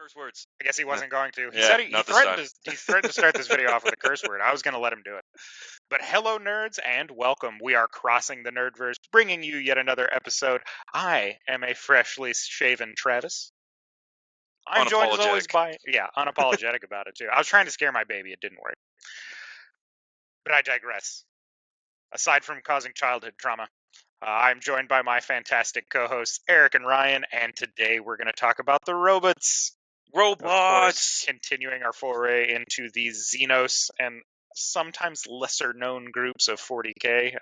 Curse words. I guess he wasn't going to. He Yeah, said he not this threatened time. he threatened to start this video off with a curse word. I was going to let him do it. But hello, nerds, and welcome. We are crossing the Nerdverse, bringing you yet another episode. I am a freshly shaven Travis. I'm joined as always by unapologetic about it too. I was trying to scare my baby. It didn't work. But I digress. Aside from causing childhood trauma, I'm joined by my fantastic co-hosts Eric and Ryan, and today we're going to talk about the robots. Of course, continuing our foray into the Xenos and sometimes lesser-known groups of 40K.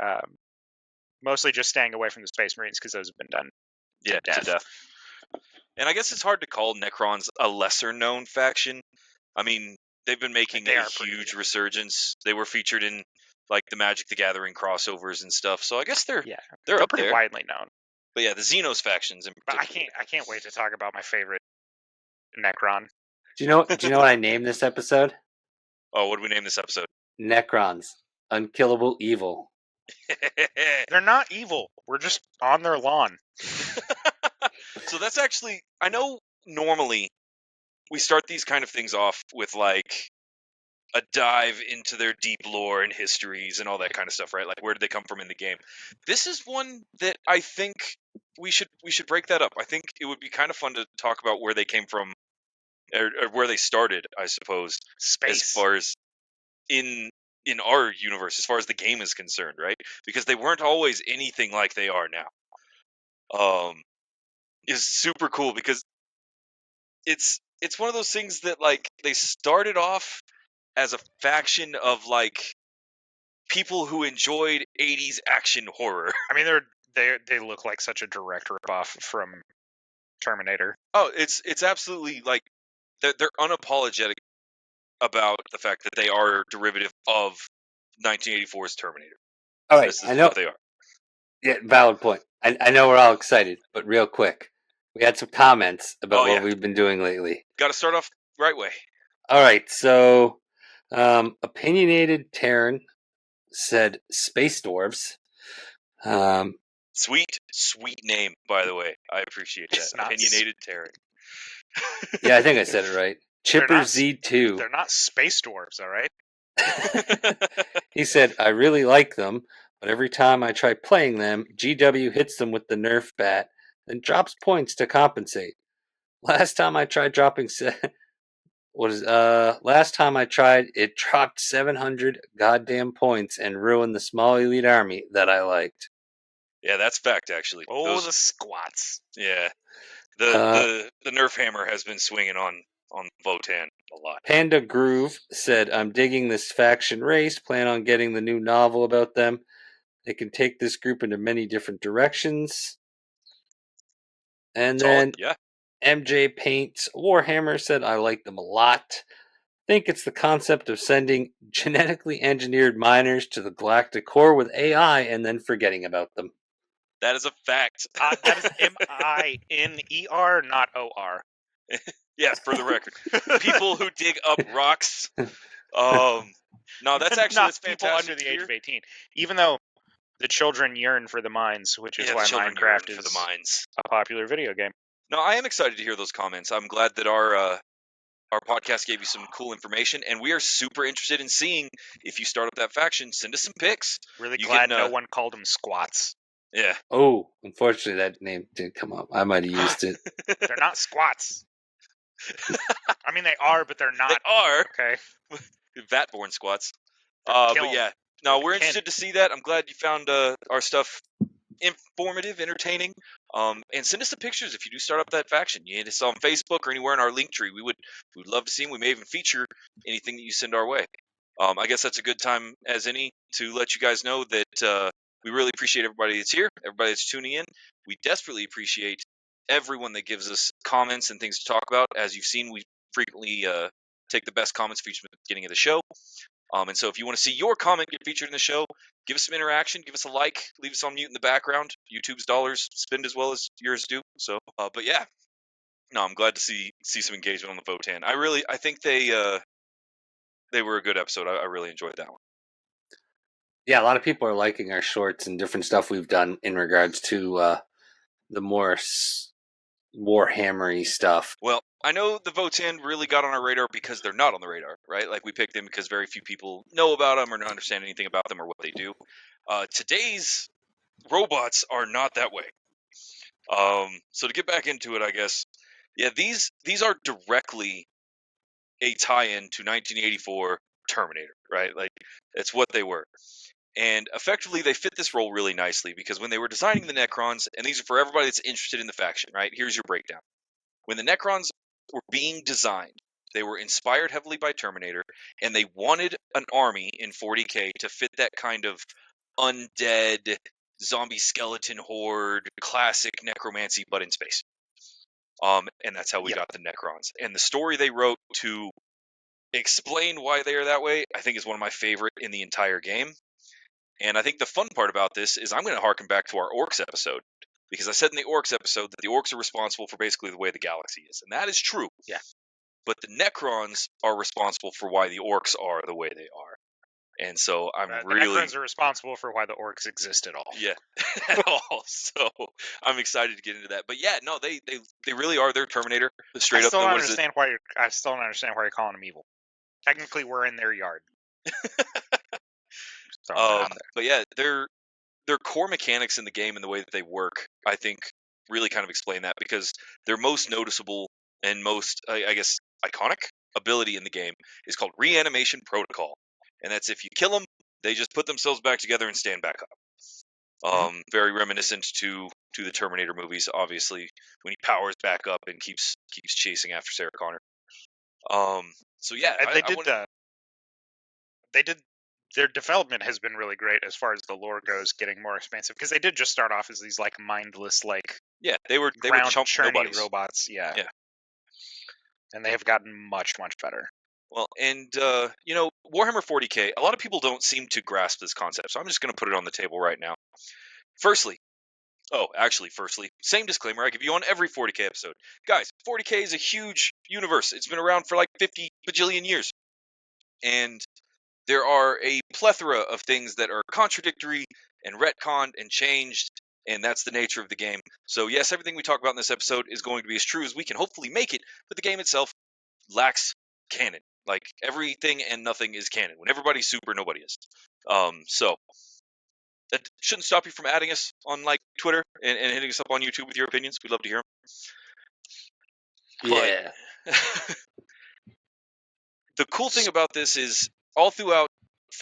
Mostly just staying away from the Space Marines because those have been done to death. And I guess it's hard to call Necrons a lesser-known faction. I mean, they've been making a huge resurgence. They were featured in like the Magic the Gathering crossovers and stuff. So I guess they're up pretty there. Widely known. But yeah, the Xenos factions in particular. But I can't wait to talk about my favorite Necron. Do you know what I named this episode? Oh, what did we name this episode? Necrons. Unkillable Evil. They're not evil. We're just on their lawn. So that's actually, I know normally we start these kind of things off with like a dive into their deep lore and histories and all that kind of stuff, right? Like where did they come from in the game? This is one that I think we should break that up. I think it would be kind of fun to talk about where they came from or where they started, I suppose. Space. As far as in our universe, as far as the game is concerned, right? Because they weren't always anything like they are now. Is super cool because it's one of those things that like they started off as a faction of like people who enjoyed 80s action horror. I mean, they look like such a direct ripoff from Terminator. Oh, it's absolutely like they're unapologetic about the fact that they are derivative of 1984's Terminator. All right, I know what they are. Yeah, valid point. I know we're all excited, but real quick, we had some comments about what we've been doing lately. Got to start off right way. All right, so opinionated Terran said space dwarves. Sweet name, by the way. I appreciate that. Opinionated Terran. Yeah, I think I said it right. Chipper Z2. They're not space dwarves, all right? He said, I really like them, but every time I try playing them, GW hits them with the Nerf bat, then drops points to compensate. Last time I tried, it dropped 700 goddamn points and ruined the small elite army that I liked. Yeah, that's fact, actually. The squats. Yeah. The Nerf hammer has been swinging on Votann a lot. Panda Groove said, I'm digging this faction race, plan on getting the new novel about them. They can take this group into many different directions. And then MJ Paints Warhammer said, I like them a lot. Think it's the concept of sending genetically engineered miners to the galactic core with AI and then forgetting about them. That is a fact. That is M-I-N-E-R, not O-R. Yeah, for the record. People who dig up rocks. No, that's actually not people under the age of 18. Even though the children yearn for the mines, which is why Minecraft is a popular video game. No, I am excited to hear those comments. I'm glad that our podcast gave you some cool information, and we are super interested in seeing if you start up that faction. Send us some pics. Really glad no one called them squats. Yeah. Oh, unfortunately, that name didn't come up. I might have used it. They're not squats. I mean, they are, but they're not. They are. Okay. Vat-born squats. But yeah. No, we're interested to see that. I'm glad you found our stuff informative, entertaining. And send us the pictures if you do start up that faction. You hit us on Facebook or anywhere in our link tree. We'd love to see them. We may even feature anything that you send our way. I guess that's a good time as any to let you guys know that we really appreciate everybody that's here, everybody that's tuning in. We desperately appreciate everyone that gives us comments and things to talk about. As you've seen, we frequently take the best comments featured at the beginning of the show. And so if you want to see your comment get featured in the show, give us some interaction, give us a like, leave us on mute in the background. YouTube's dollars spend as well as yours do. So, but yeah, no, I'm glad to see some engagement on the Votann. I think they were a good episode. I really enjoyed that one. Yeah, a lot of people are liking our shorts and different stuff we've done in regards to the more Warhammer-y stuff. Well, I know the Votan really got on our radar because they're not on the radar, right? Like, we picked them because very few people know about them or understand anything about them or what they do. Today's robots are not that way. So to get back into it, I guess, yeah, these are directly a tie-in to 1984 Terminator, right? Like, it's what they were. And effectively, they fit this role really nicely because when they were designing the Necrons, and these are for everybody that's interested in the faction, right? Here's your breakdown. When the Necrons were being designed, they were inspired heavily by Terminator, and they wanted an army in 40K to fit that kind of undead, zombie skeleton horde, classic necromancy, but in space. And that's how we got the Necrons. And the story they wrote to explain why they are that way, I think, is one of my favorite in the entire game. And I think the fun part about this is I'm going to harken back to our Orcs episode, because I said in the Orcs episode that the Orcs are responsible for basically the way the galaxy is. And that is true. Yeah. But the Necrons are responsible for why the Orcs are the way they are. And so I'm the really... Necrons are responsible for why the Orcs exist at all. Yeah, at all. So I'm excited to get into that. But yeah, no, they really are their Terminator. Straight I still up. don't understand why you're calling them evil. Technically, we're in their yard. But yeah, their core mechanics in the game and the way that they work, I think, really kind of explain that, because their most noticeable and most, I guess, iconic ability in the game is called Reanimation Protocol. And that's if you kill them, they just put themselves back together and stand back up. Very reminiscent to the Terminator movies, obviously, when he powers back up and keeps chasing after Sarah Connor. So yeah, they did. Their development has been really great as far as the lore goes, getting more expansive, because they did just start off as these like mindless, like they were chump nobodies. Robots, yeah, and they have gotten much better. Well, and Warhammer 40K, a lot of people don't seem to grasp this concept, so I'm just going to put it on the table right now. Firstly, same disclaimer I give you on every 40K episode. Guys, 40K is a huge universe. It's been around for like 50 bajillion years. And there are a plethora of things that are contradictory and retconned and changed, and that's the nature of the game. So yes, everything we talk about in this episode is going to be as true as we can hopefully make it, but the game itself lacks canon. Like, everything and nothing is canon. When everybody's super, nobody is. So that shouldn't stop you from adding us on like Twitter and hitting us up on YouTube with your opinions. We'd love to hear them. Yeah. But the cool thing about this is all throughout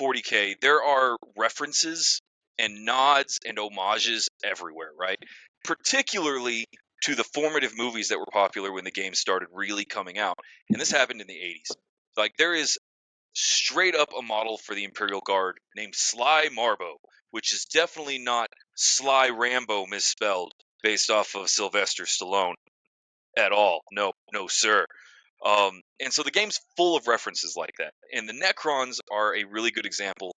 40K, there are references and nods and homages everywhere, right? Particularly to the formative movies that were popular when the game started really coming out. And this happened in the 80s. Like, there is straight up a model for the Imperial Guard named Sly Marbo, which is definitely not Sly Rambo misspelled based off of Sylvester Stallone at all. No, sir. And so the game's full of references like that. And the Necrons are a really good example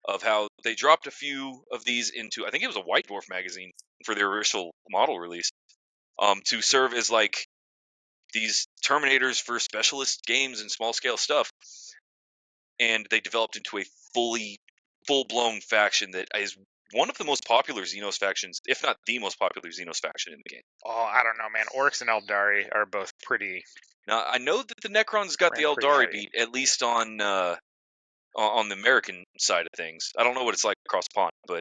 of how they dropped a few of these into, I think it was a White Dwarf magazine for their initial model release, to serve as like these Terminators for specialist games and small scale stuff. And they developed into a full-blown faction that is one of the most popular Xenos factions, if not the most popular Xenos faction in the game. Oh, I don't know, man. Orcs and Eldari are both pretty... Now, I know that the Necrons got the Eldari beat, at least on the American side of things. I don't know what it's like across the pond, but...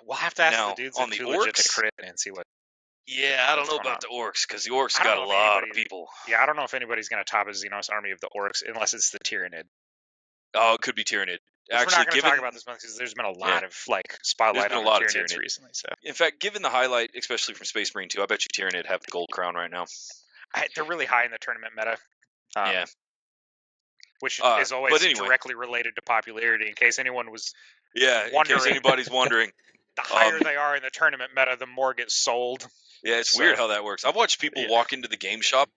We'll have to ask the dudes on the Orcs and see what... Yeah, I don't know about the Orcs, because the Orcs got a lot of people. Yeah, I don't know if anybody's going to top a Xenos army of the Orcs, unless it's the Tyranid. Oh, it could be Tyranid. Actually, we're not going to talk about this one because there's been a lot of like spotlight on Tyranids recently. So, in fact, given the highlight, especially from Space Marine 2, I bet you Tyranid have the gold crown right now. They're really high in the tournament meta. Which is always directly related to popularity. In case anyone was wondering. In case anybody's wondering, the higher they are in the tournament meta, the more gets sold. Yeah, it's weird how that works. I've watched people walk into the game shop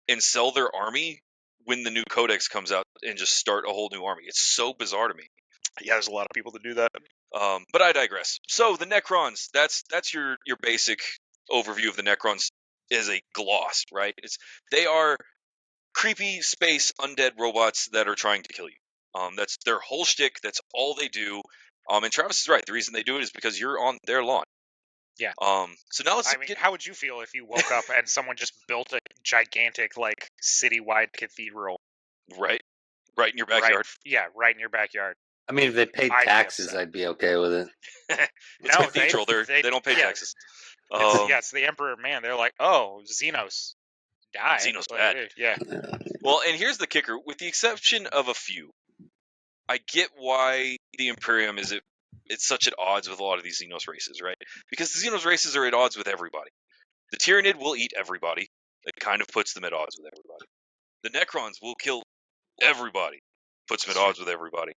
and sell their army when the new codex comes out and just start a whole new army. It's so bizarre to me. Yeah, there's a lot of people that do that. But I digress. So the Necrons, that's your basic overview of the Necrons as a gloss, right? They are creepy space undead robots that are trying to kill you. That's their whole shtick. That's all they do. And Travis is right. The reason they do it is because you're on their lawn. Yeah. So now let's how would you feel if you woke up and someone just built a gigantic, like, citywide cathedral? Right in your backyard. Right in your backyard. I mean, if they paid taxes, I'd be okay with it. It's a cathedral. They don't pay taxes. It's the Emperor Man. They're like, oh, Xenos, die. Xenos bad. Yeah. Well, and here's the kicker. With the exception of a few, I get why the Imperium is it's such at odds with a lot of these Xenos races, right? Because the Xenos races are at odds with everybody. The Tyranid will eat everybody. It kind of puts them at odds with everybody. The Necrons will kill everybody. Puts them at odds with everybody.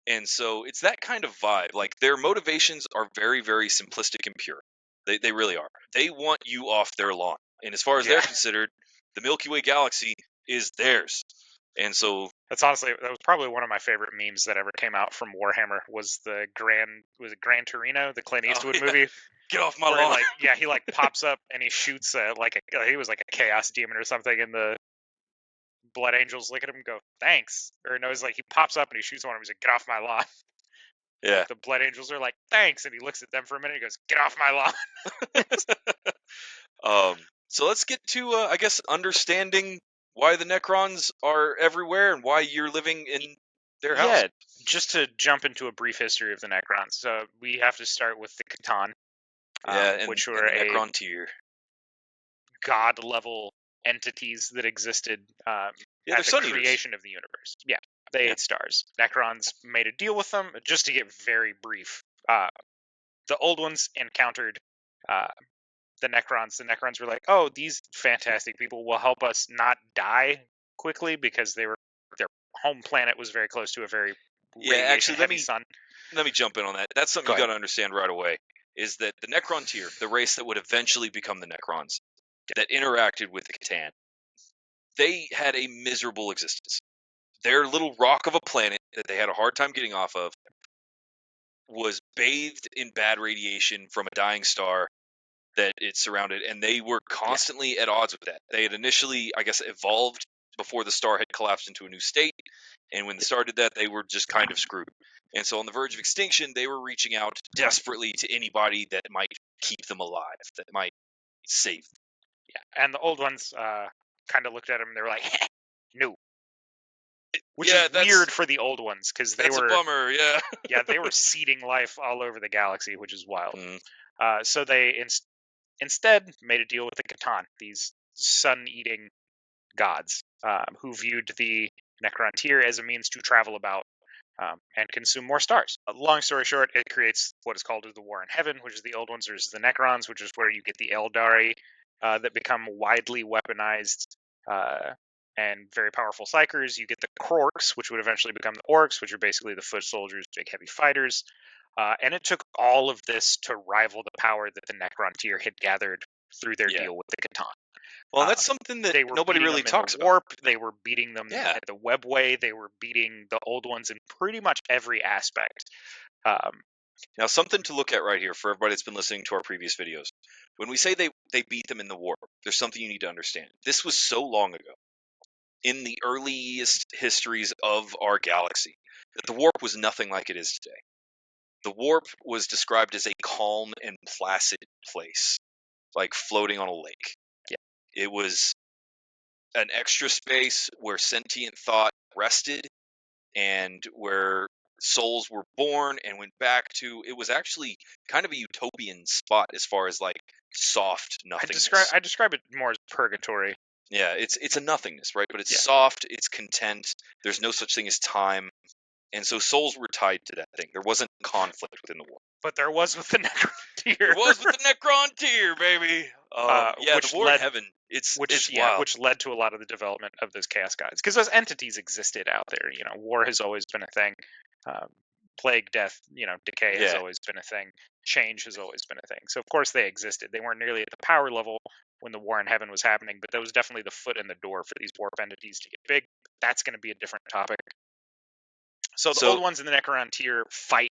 And so it's that kind of vibe. Like, their motivations are very, very simplistic and pure. They really are. They want you off their lawn. And as far as they're considered, the Milky Way galaxy is theirs. And so that was probably one of my favorite memes that ever came out from Warhammer was Gran Torino, the Clint Eastwood movie. Get off my lawn. He pops up and he shoots he was like a chaos demon or something, and the Blood Angels look at him and go, thanks. Or no, it's like he pops up and he shoots one of them. He's like, get off my lawn. Yeah. The Blood Angels are like, thanks. And he looks at them for a minute and goes, get off my lawn. So let's get to, I guess, understanding why the Necrons are everywhere and why you're living in their house. Yeah, just to jump into a brief history of the Necrons. So we have to start with the Catan. Which were a Necron tier. God-level entities that existed at the creation of the universe. Yeah, they ate stars. Necrons made a deal with them. Just to get very brief, the old ones encountered the Necrons. The Necrons were like, oh, these fantastic people will help us not die quickly because their home planet was very close to a very radiation-heavy sun. Let me jump in on that. That's something you got to understand right away, is that the Necron tier, the race that would eventually become the Necrons, that interacted with the Catan, they had a miserable existence. Their little rock of a planet that they had a hard time getting off of was bathed in bad radiation from a dying star that it surrounded, and they were constantly at odds with that. They had initially, I guess, evolved before the star had collapsed into a new state, and when the star did that, they were just kind of screwed. And so on the verge of extinction, they were reaching out desperately to anybody that might keep them alive, that might save them. Yeah, and the old ones kind of looked at them and they were like, no. Which is weird for the old ones, because they were... That's a bummer, yeah. Yeah, they were seeding life all over the galaxy, which is wild. So they instead made a deal with the Catan, these sun-eating gods, who viewed the Necron tier as a means to travel about and consume more stars. Long story short, it creates what is called the War in Heaven, which is the old ones. There's the Necrons, which is where you get the Eldari that become widely weaponized and very powerful psychers. You get the Krorks, which would eventually become the Orcs, which are basically the foot soldiers, big heavy fighters. And it took all of this to rival the power that the Necron tier had gathered through their deal with the Catan. Well, that's something that nobody really talks about. Warp, they were beating them at the Webway. They were beating the old ones in pretty much every aspect. Now, something to look at right here for everybody that's been listening to our previous videos. When we say they beat them in the Warp, there's something you need to understand. This was so long ago, in the earliest histories of our galaxy, that the Warp was nothing like it is today. The Warp was described as a calm and placid place, like floating on a lake. It was an extra space where sentient thought rested and where souls were born and went back to. It was actually kind of a utopian spot as far as like soft nothingness. I describe it more as purgatory. Yeah, it's a nothingness, right? But it's soft, it's content. There's no such thing as time. And so souls were tied to that thing. There wasn't conflict within the war. But there was with the Necron tier. There was with the Necron tier, baby. The War in Heaven. It's wild. Which led to a lot of the development of those Chaos Gods. Because those entities existed out there. You know, war has always been a thing. Plague, death, decay has always been a thing. Change has always been a thing. So, of course, they existed. They weren't nearly at the power level when the War in Heaven was happening, but that was definitely the foot in the door for these warp entities to get big. That's going to be a different topic. So the old ones in the Necron tier fight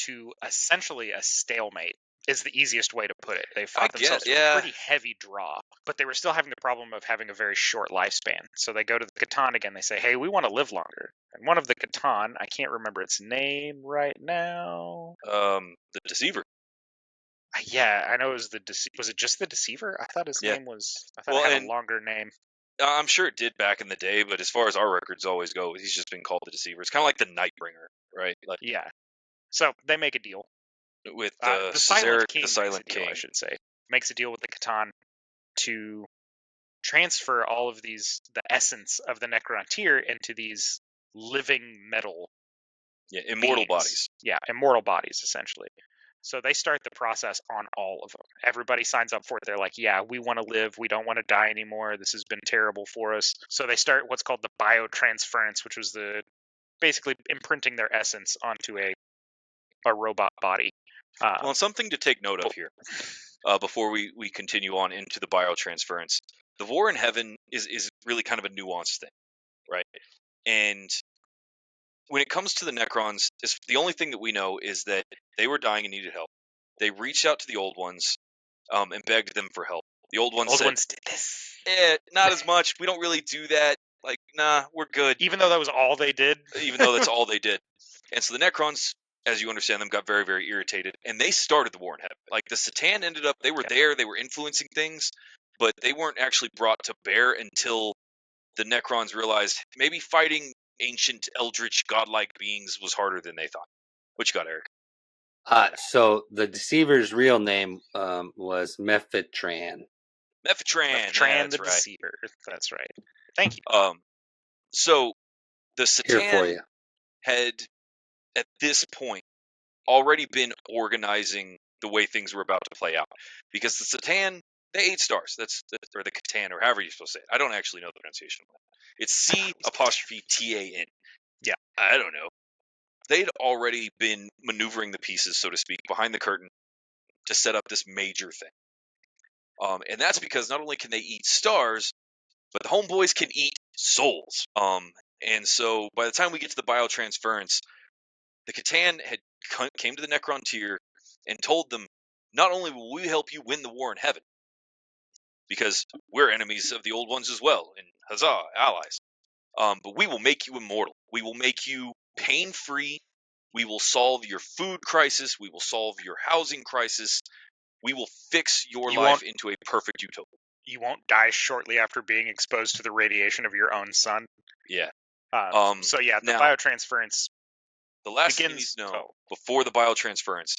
to essentially a stalemate is the easiest way to put it. They fought themselves to a pretty heavy draw, but they were still having the problem of having a very short lifespan. So they go to the Catan again. They say, hey, we want to live longer. And one of the Catan, I can't remember its name right now. The Deceiver. Yeah, I know it was was it just the Deceiver? I thought his name was. I thought it had a longer name. I'm sure it did back in the day, but as far as our records always go, he's just been called the Deceiver. It's kind of like the Nightbringer, right? Like, yeah. So they make a deal with the Silent King. the Silent makes a deal, King, I should say, makes a deal with the Catan to transfer all of the essence of the Necrontyr into these living metal. Yeah, immortal bodies. Yeah, immortal bodies, essentially. So they start the process on all of them. Everybody signs up for it. They're like, yeah, we want to live. We don't want to die anymore. This has been terrible for us. So they start what's called the biotransference, which was basically imprinting their essence onto a robot body. Well, something to take note of here before we continue on into the biotransference. The War in Heaven is really kind of a nuanced thing, right? And when it comes to the Necrons, the only thing that we know is that they were dying and needed help. They reached out to the old ones and begged them for help. The old ones said, did this. Not as much. We don't really do that. Like, nah, we're good. Even though that was all they did? Even though that's all they did. And so the Necrons, as you understand them, got very, very irritated. And they started the War in Heaven. Like, the Satan ended up, they were there, they were influencing things, but they weren't actually brought to bear until the Necrons realized maybe fighting ancient, eldritch, godlike beings was harder than they thought. What you got, Eric? So the Deceiver's real name was Mephitran. Mephitran, the right. Deceiver. That's right. Thank you. So the Satan had, at this point, already been organizing the way things were about to play out. Because the Satan, they 8 stars. Or the Catan, or however you're supposed to say it. I don't actually know the pronunciation of it. It's C''TAN. Yeah. I don't know. They'd already been maneuvering the pieces, so to speak, behind the curtain to set up this major thing. And that's because not only can they eat stars, but the homeboys can eat souls. And so by the time we get to the biotransference, the Catan had came to the Necrontyr and told them, not only will we help you win the War in Heaven, because we're enemies of the old ones as well, and huzzah, allies, but we will make you immortal. We will make you pain-free. We will solve your food crisis. We will solve your housing crisis. We will fix your life into a perfect utopia. You won't die shortly after being exposed to the radiation of your own sun. Yeah. So yeah, the biotransference. The last thing you need to know before the biotransference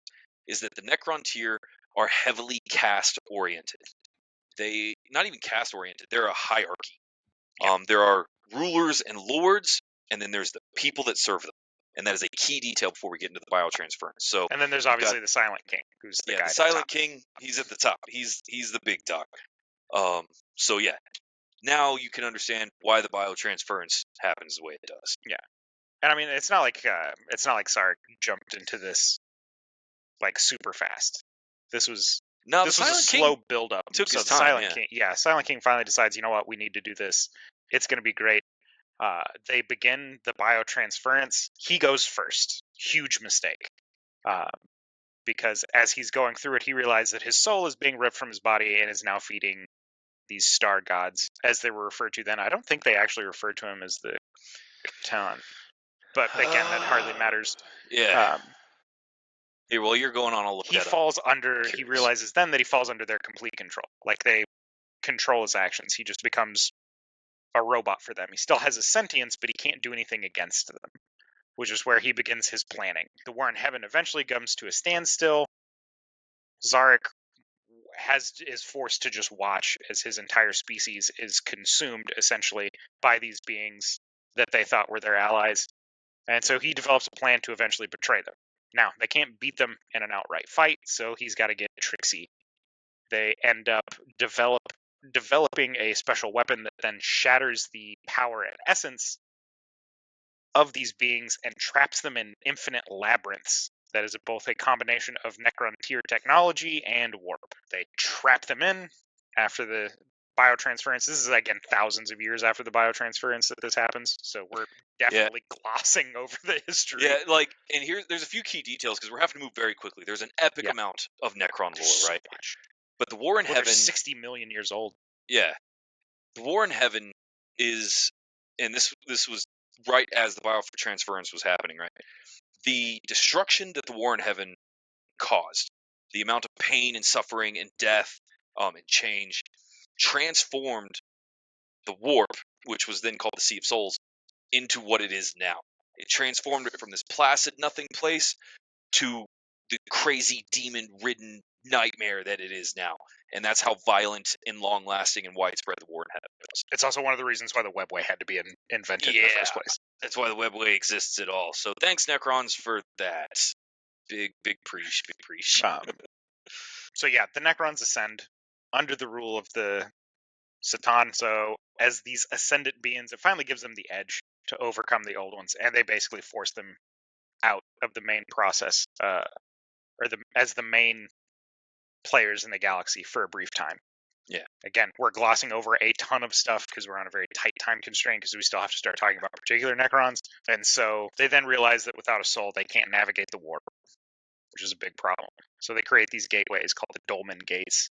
is that the Necrontyr are heavily caste-oriented. They, not even caste-oriented, they're a hierarchy. Yeah. There are rulers and lords, and then there's the people that serve them. And that is a key detail before we get into the biotransference. So, and then there's obviously the Silent King, who's the guy. The Silent King, he's at the top. He's the big dog. So yeah, now you can understand why the biotransference happens the way it does. Yeah, and I mean it's not like Sarek jumped into this like super fast. This was a slow build up. Took his time. Silent King finally decides, you know what, we need to do this. It's going to be great. They begin the biotransference. He goes first. Huge mistake. Because as he's going through it, he realized that his soul is being ripped from his body and is now feeding these star gods, as they were referred to then. I don't think they actually referred to him as the Catan. But again, that hardly matters. Yeah. Hey, well, you're going on. I'll look that up. He realizes then that he falls under their complete control. Like, they control his actions. He just becomes a robot for them. He still has a sentience, but he can't do anything against them, which is where he begins his planning. The War in Heaven eventually comes to a standstill. Zarek is forced to just watch as his entire species is consumed, essentially, by these beings that they thought were their allies. And so he develops a plan to eventually betray them. Now, they can't beat them in an outright fight, so he's got to get tricksy. They end up developing a special weapon that then shatters the power and essence of these beings and traps them in infinite labyrinths. That is both a combination of Necrontyr technology and warp. They trap them in after the biotransference. This is, again, thousands of years after the biotransference that this happens, so we're definitely glossing over the history. Yeah, and there's a few key details, because we're having to move very quickly. There's an epic amount of Necron lore, right? Much. But the War in Heaven... 60 million years old. Yeah. The War in Heaven is... And this was right as the biotransference was happening, right? The destruction that the War in Heaven caused the amount of pain and suffering and death and change transformed the warp, which was then called the Sea of Souls, into what it is now. It transformed it from this placid nothing place to the crazy demon-ridden nightmare that it is now. And that's how violent and long-lasting and widespread the war in Heaven was. It's also one of the reasons why the webway had to be invented in the first place. That's why the webway exists at all. So thanks, Necrons, for that. Big preach. So yeah, the Necrons ascend under the rule of the Satan. So as these ascendant beings, it finally gives them the edge to overcome the old ones, and they basically force them out of the main process, as the main players in the galaxy for a brief time. Yeah. Again, we're glossing over a ton of stuff because we're on a very tight time constraint because we still have to start talking about particular Necrons. And so they then realize that without a soul, they can't navigate the warp, which is a big problem. So they create these gateways called the Dolmen Gates,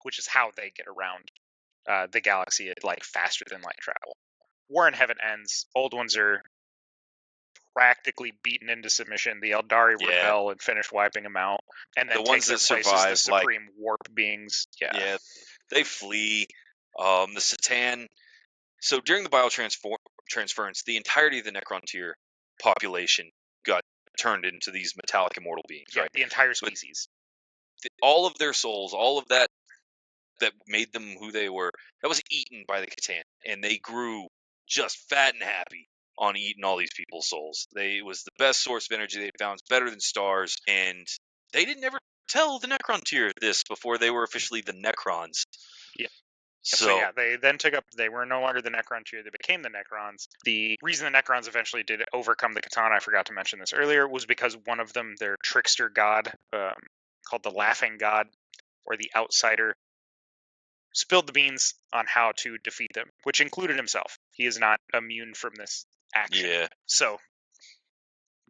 which is how they get around the galaxy at like faster than light travel. War in Heaven ends. Old ones are practically beaten into submission. The Eldari rebel and finish wiping them out, and then the ones that survive, the supreme warp beings. Yeah, they flee. The Satan. So during the biotransference, the entirety of the Necron tier population got turned into these metallic immortal beings. Right, the entire species. All of their souls, all of that made them who they were, that was eaten by the Catan, and they grew just fat and happy on eating all these people's souls. It was the best source of energy they found. It's better than stars, and they didn't ever tell the Necron tier this before they were officially the Necrons. Yeah. So yeah, they then took up. They were no longer the Necron tier. They became the Necrons. The reason the Necrons eventually did overcome the Catan, I forgot to mention this earlier, was because one of them, their trickster god, called the Laughing God or the Outsider, spilled the beans on how to defeat them, which included himself. He is not immune from this action. Yeah. So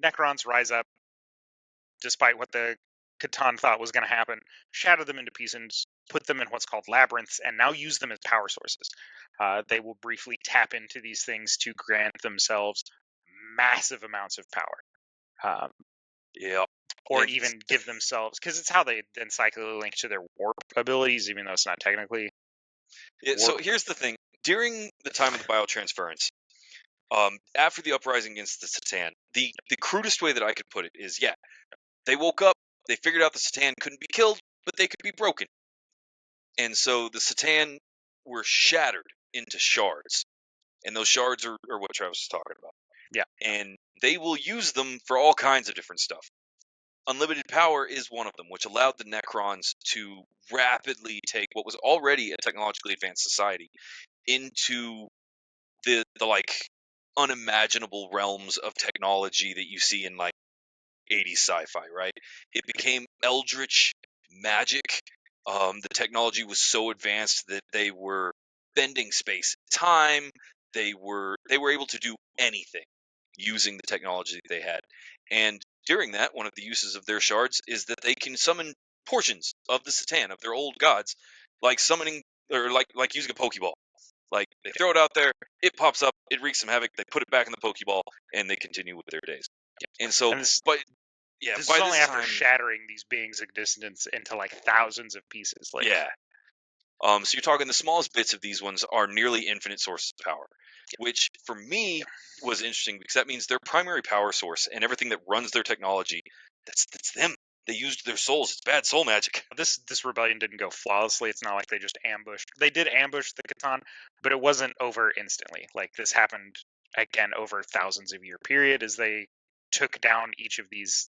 Necrons rise up, despite what the Catan thought was going to happen, shatter them into pieces, put them in what's called labyrinths, and now use them as power sources. They will briefly tap into these things to grant themselves massive amounts of power. Or even give themselves, because it's how they then cyclically link to their warp abilities, even though it's not technically. So here's the thing. During the time of the biotransference, after the uprising against the Satan, the crudest way that I could put it is, they woke up, they figured out the Satan couldn't be killed, but they could be broken. And so the Satan were shattered into shards. And those shards are what Travis was talking about. Yeah. And they will use them for all kinds of different stuff. Unlimited power is one of them, which allowed the Necrons to rapidly take what was already a technologically advanced society into the like unimaginable realms of technology that you see in like 80s sci-fi, right? It became eldritch magic. The technology was so advanced that they were bending space and time. They were able to do anything using the technology that they had. And during that, one of the uses of their shards is that they can summon portions of the Satan, of their old gods, like summoning or like using a Pokeball. Like they throw it out there, it pops up, it wreaks some havoc. They put it back in the Pokeball, and they continue with their days. And so, this is only after shattering these beings' existence into like thousands of pieces. So you're talking the smallest bits of these ones are nearly infinite sources of power, which for me was interesting because that means their primary power source and everything that runs their technology, that's them. They used their souls. It's bad soul magic. This rebellion didn't go flawlessly. It's not like they just ambushed. They did ambush the Catan, but it wasn't over instantly. Like this happened again over thousands of year period as they took down each of these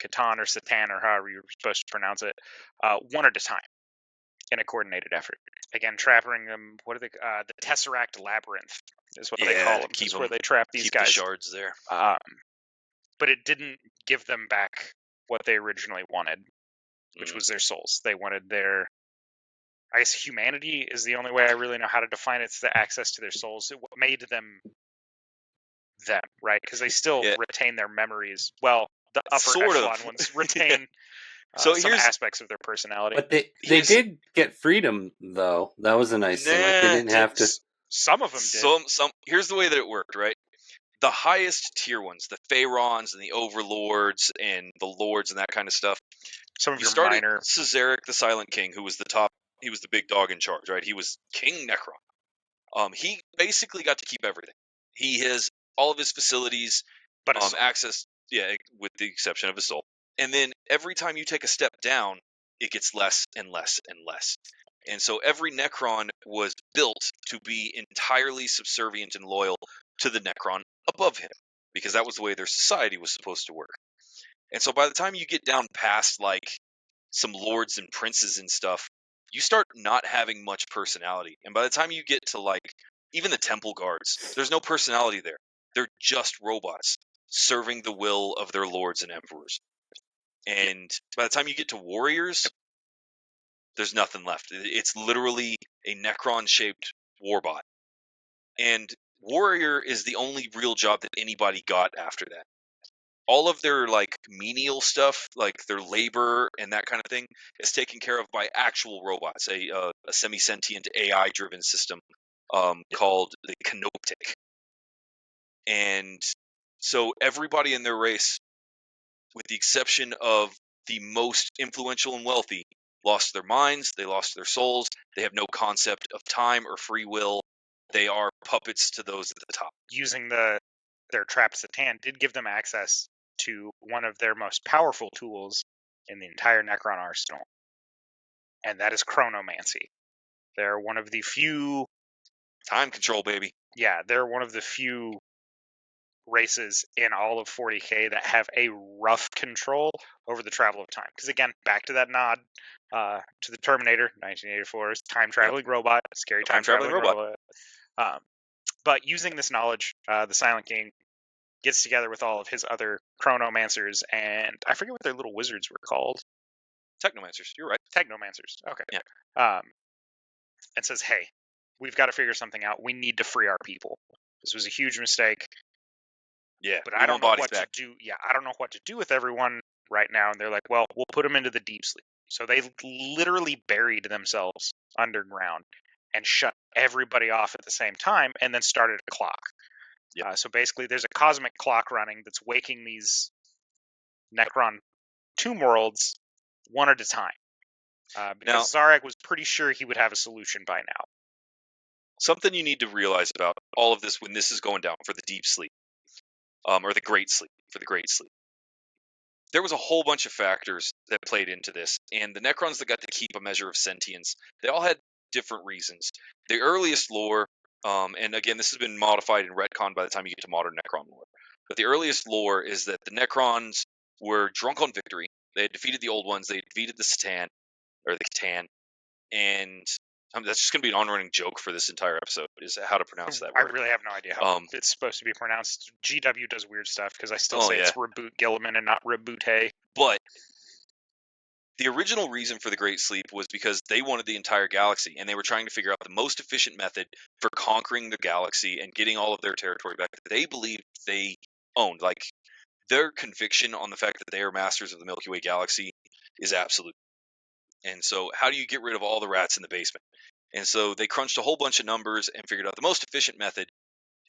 Catan or Satan or however you're supposed to pronounce it, one at a time in a coordinated effort. Again, trapping them. What are they? The Tesseract Labyrinth is what they call them. It's where they trap these guys. The shards there. But it didn't give them back what they originally wanted, which was their souls. They wanted their, I guess, humanity is the only way I really know how to define it. It's the access to their souls. It made them, right? Because they still retain their memories. Well, the upper echelon ones retain some aspects of their personality. But they did get freedom, though. That was a nice thing. Like they didn't have to. Some of them did. Here's the way that it worked, right? the highest tier ones, the Pharaons and the Overlords and the Lords and that kind of stuff. Some of You your started minor. Cesaric the Silent King, who was the top. He was the big dog in charge, right? He was King Necron. He basically got to keep everything. He has all of his facilities, But his soul. access, with the exception of his soul. And then every time you take a step down, it gets less and less and less. And so every Necron was built to be entirely subservient and loyal to the Necron above him, because that was the way their society was supposed to work. And so by the time you get down past like some lords and princes and stuff, you start not having much personality. And by the time you get to like even the temple guards, there's no personality there. They're just robots serving the will of their lords and emperors. And by the time you get to warriors, there's nothing left. It's literally a Necron-shaped warbot. And warrior is the only real job that anybody got after that. All of their like menial stuff, like their labor and that kind of thing, is taken care of by actual robots, a semi-sentient AI-driven system called the Canoptic. And so everybody in their race, with the exception of the most influential and wealthy, lost their minds, they lost their souls, they have no concept of time or free will. They are puppets to those at the top. Using their Trapped Satan did give them access to one of their most powerful tools in the entire Necron arsenal, and that is chronomancy. They're one of the few... Time control, baby. Yeah, they're one of the few races in all of 40k that have a rough control over the travel of time. Because again, back to that nod to the Terminator, 1984's time-traveling robot, scary time-traveling robot. But using this knowledge, the Silent King gets together with all of his other chronomancers, and I forget what their little wizards were called. Technomancers, you're right. Technomancers, okay. Yeah. And says, hey, we've got to figure something out. We need to free our people. This was a huge mistake. Yeah, but I don't know what to do. Yeah, I don't know what to do with everyone right now. And they're like, well, we'll put them into the deep sleep. So they literally buried themselves underground and shut everybody off at the same time, and then started a clock. Yep. So basically, there's a cosmic clock running that's waking these Necron tomb worlds one at a time. Because Zarek was pretty sure he would have a solution by now. Something you need to realize about all of this when this is going down for the deep sleep, or the great sleep, for the great sleep. There was a whole bunch of factors that played into this, and the Necrons that got to keep a measure of sentience, they all had different reasons. The earliest lore, and again, this has been modified and retconned by the time you get to modern Necron lore, but the earliest lore is that the Necrons were drunk on victory. They had defeated the old ones. They had defeated the Satan, or the Catan, and that's just going to be an on-running joke for this entire episode, is how to pronounce that word. I really have no idea how it's supposed to be pronounced. GW does weird stuff, because I still say it's Reboot Gilliman and not Reboot. But the original reason for the Great Sleep was because they wanted the entire galaxy, and they were trying to figure out the most efficient method for conquering the galaxy and getting all of their territory back that they believed they owned. Like, their conviction on the fact that they are masters of the Milky Way galaxy is absolute. And so how do you get rid of all the rats in the basement? And so they crunched a whole bunch of numbers and figured out the most efficient method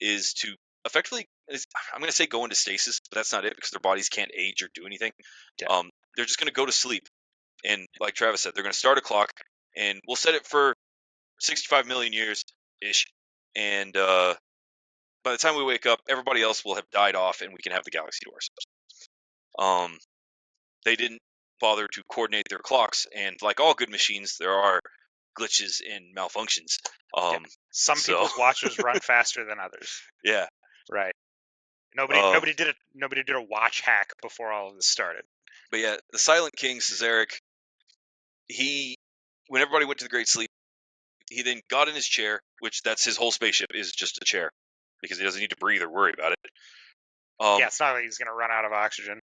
is to effectively, I'm going to say go into stasis, but that's not it, because their bodies can't age or do anything. Yeah. They're just going to go to sleep. And like Travis said, they're going to start a clock, and we'll set it for 65 million years-ish. And by the time we wake up, everybody else will have died off, and we can have the galaxy to ourselves. They didn't bother to coordinate their clocks, and like all good machines, there are glitches and malfunctions. Some people's watches run faster than others. Yeah, right. Nobody did a watch hack before all of this started. But yeah, the Silent King, Cesaric, when everybody went to the Great Sleep, he then got in his chair, which that's his whole spaceship, is just a chair, because he doesn't need to breathe or worry about it. It's not like he's going to run out of oxygen.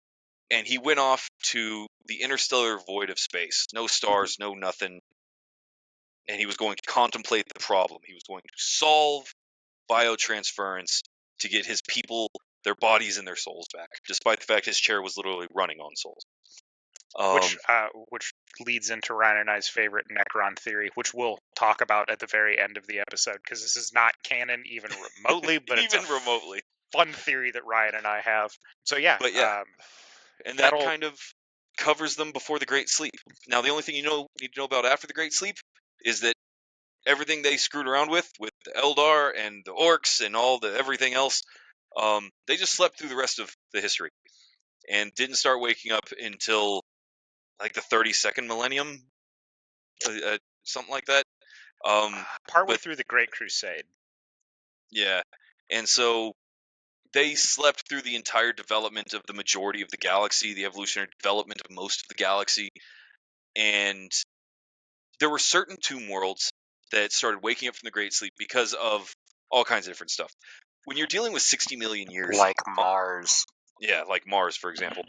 And he went off to the interstellar void of space. No stars, no nothing. And he was going to contemplate the problem. He was going to solve biotransference to get his people, their bodies and their souls back, despite the fact his chair was literally running on souls. Which leads into Ryan and I's favorite Necron theory, which we'll talk about at the very end of the episode, because this is not canon even remotely, but remotely. fun theory that Ryan and I have. So yeah, But yeah, and that kind of covers them before the Great Sleep. Now, the only thing you need to know about after the Great Sleep is that everything they screwed around with the Eldar and the Orcs and all the everything else, they just slept through the rest of the history and didn't start waking up until like the 32nd millennium, something like that. Partway through the Great Crusade. Yeah, and so they slept through the entire development of the majority of the galaxy, the evolutionary development of most of the galaxy, and there were certain tomb worlds that started waking up from the Great Sleep because of all kinds of different stuff. When you're dealing with 60 million years, like Mars. Yeah, like Mars, for example.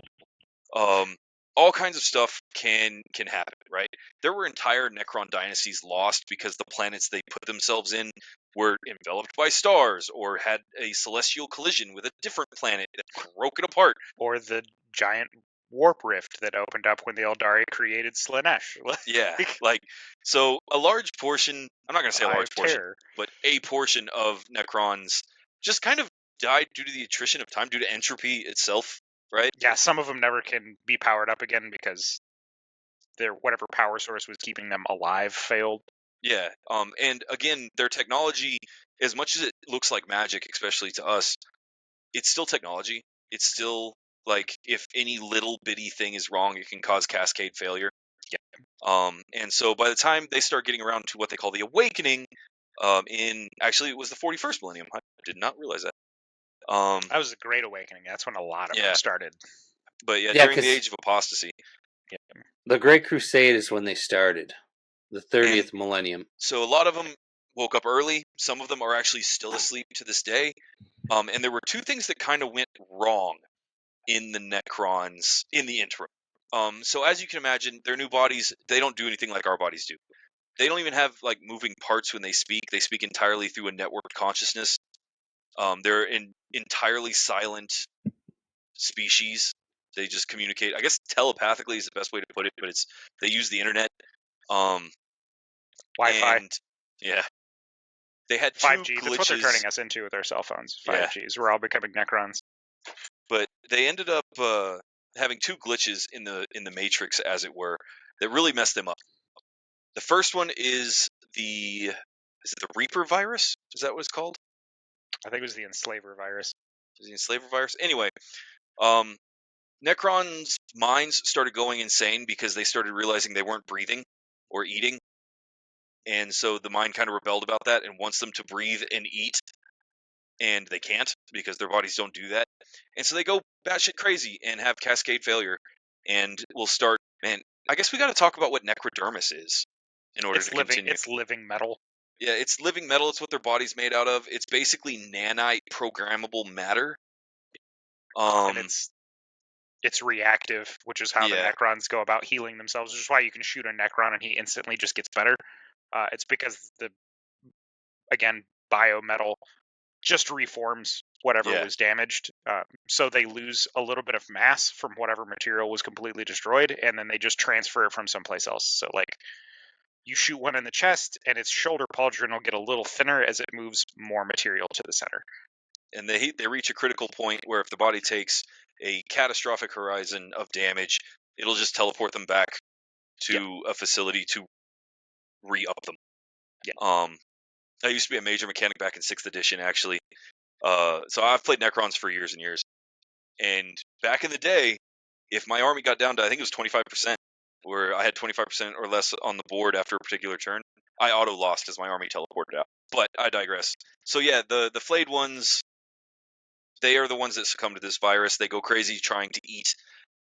All kinds of stuff can happen, right? There were entire Necron dynasties lost because the planets they put themselves in were enveloped by stars or had a celestial collision with a different planet that broke it apart. Or the giant warp rift that opened up when the Eldari created Slaanesh. Yeah, so a large portion, I'm not going to say a large portion, but a portion of Necrons just kind of died due to the attrition of time, due to entropy itself, right? Yeah, some of them never can be powered up again because their whatever power source was keeping them alive failed. Yeah, and again, their technology, as much as it looks like magic, especially to us, it's still technology. It's still like if any little bitty thing is wrong, it can cause cascade failure. Yeah. And so by the time they start getting around to what they call the Awakening, actually it was the 41st millennium. I did not realize that. That was the Great Awakening. That's when a lot of them started. But during the Age of Apostasy. Yeah. The Great Crusade is when they started. The 30th millennium. So a lot of them woke up early. Some of them are actually still asleep to this day. And there were two things that kind of went wrong in the Necrons in the interim. So as you can imagine, their new bodies, they don't do anything like our bodies do. They don't even have like moving parts when they speak. They speak entirely through a networked consciousness. They're an entirely silent species. They just communicate. I guess telepathically is the best way to put it, but they use the internet. Wi-Fi. And, yeah. They had 5G. Glitches. That's what they're turning us into with our cell phones. 5Gs. We're all becoming Necrons. But they ended up having two glitches in the Matrix, as it were, that really messed them up. The first one is the Reaper virus? Is that what it's called? I think it was the Enslaver virus. The Enslaver virus? Anyway, Necrons' minds started going insane because they started realizing they weren't breathing or eating. And so the mind kind of rebelled about that and wants them to breathe and eat. And they can't because their bodies don't do that. And so they go batshit crazy and have cascade failure. And we'll start, man, I guess we got to talk about what necrodermis is in order to continue. It's living metal. Yeah, it's living metal. It's what their body's made out of. It's basically nanite programmable matter. And it's reactive, which is how the Necrons go about healing themselves, which is why you can shoot a Necron and he instantly just gets better. It's because biometal just reforms whatever was damaged. So they lose a little bit of mass from whatever material was completely destroyed, and then they just transfer it from someplace else. So, like, you shoot one in the chest, and its shoulder pauldron will get a little thinner as it moves more material to the center. And they reach a critical point where if the body takes a catastrophic horizon of damage, it'll just teleport them back to a facility to re-up them. Yeah. I used to be a major mechanic back in 6th edition, actually. So I've played Necrons for years and years. And back in the day, if my army got down to, I think it was 25%, where I had 25% or less on the board after a particular turn, I auto-lost as my army teleported out. But I digress. So yeah, the flayed ones, they are the ones that succumb to this virus. They go crazy trying to eat,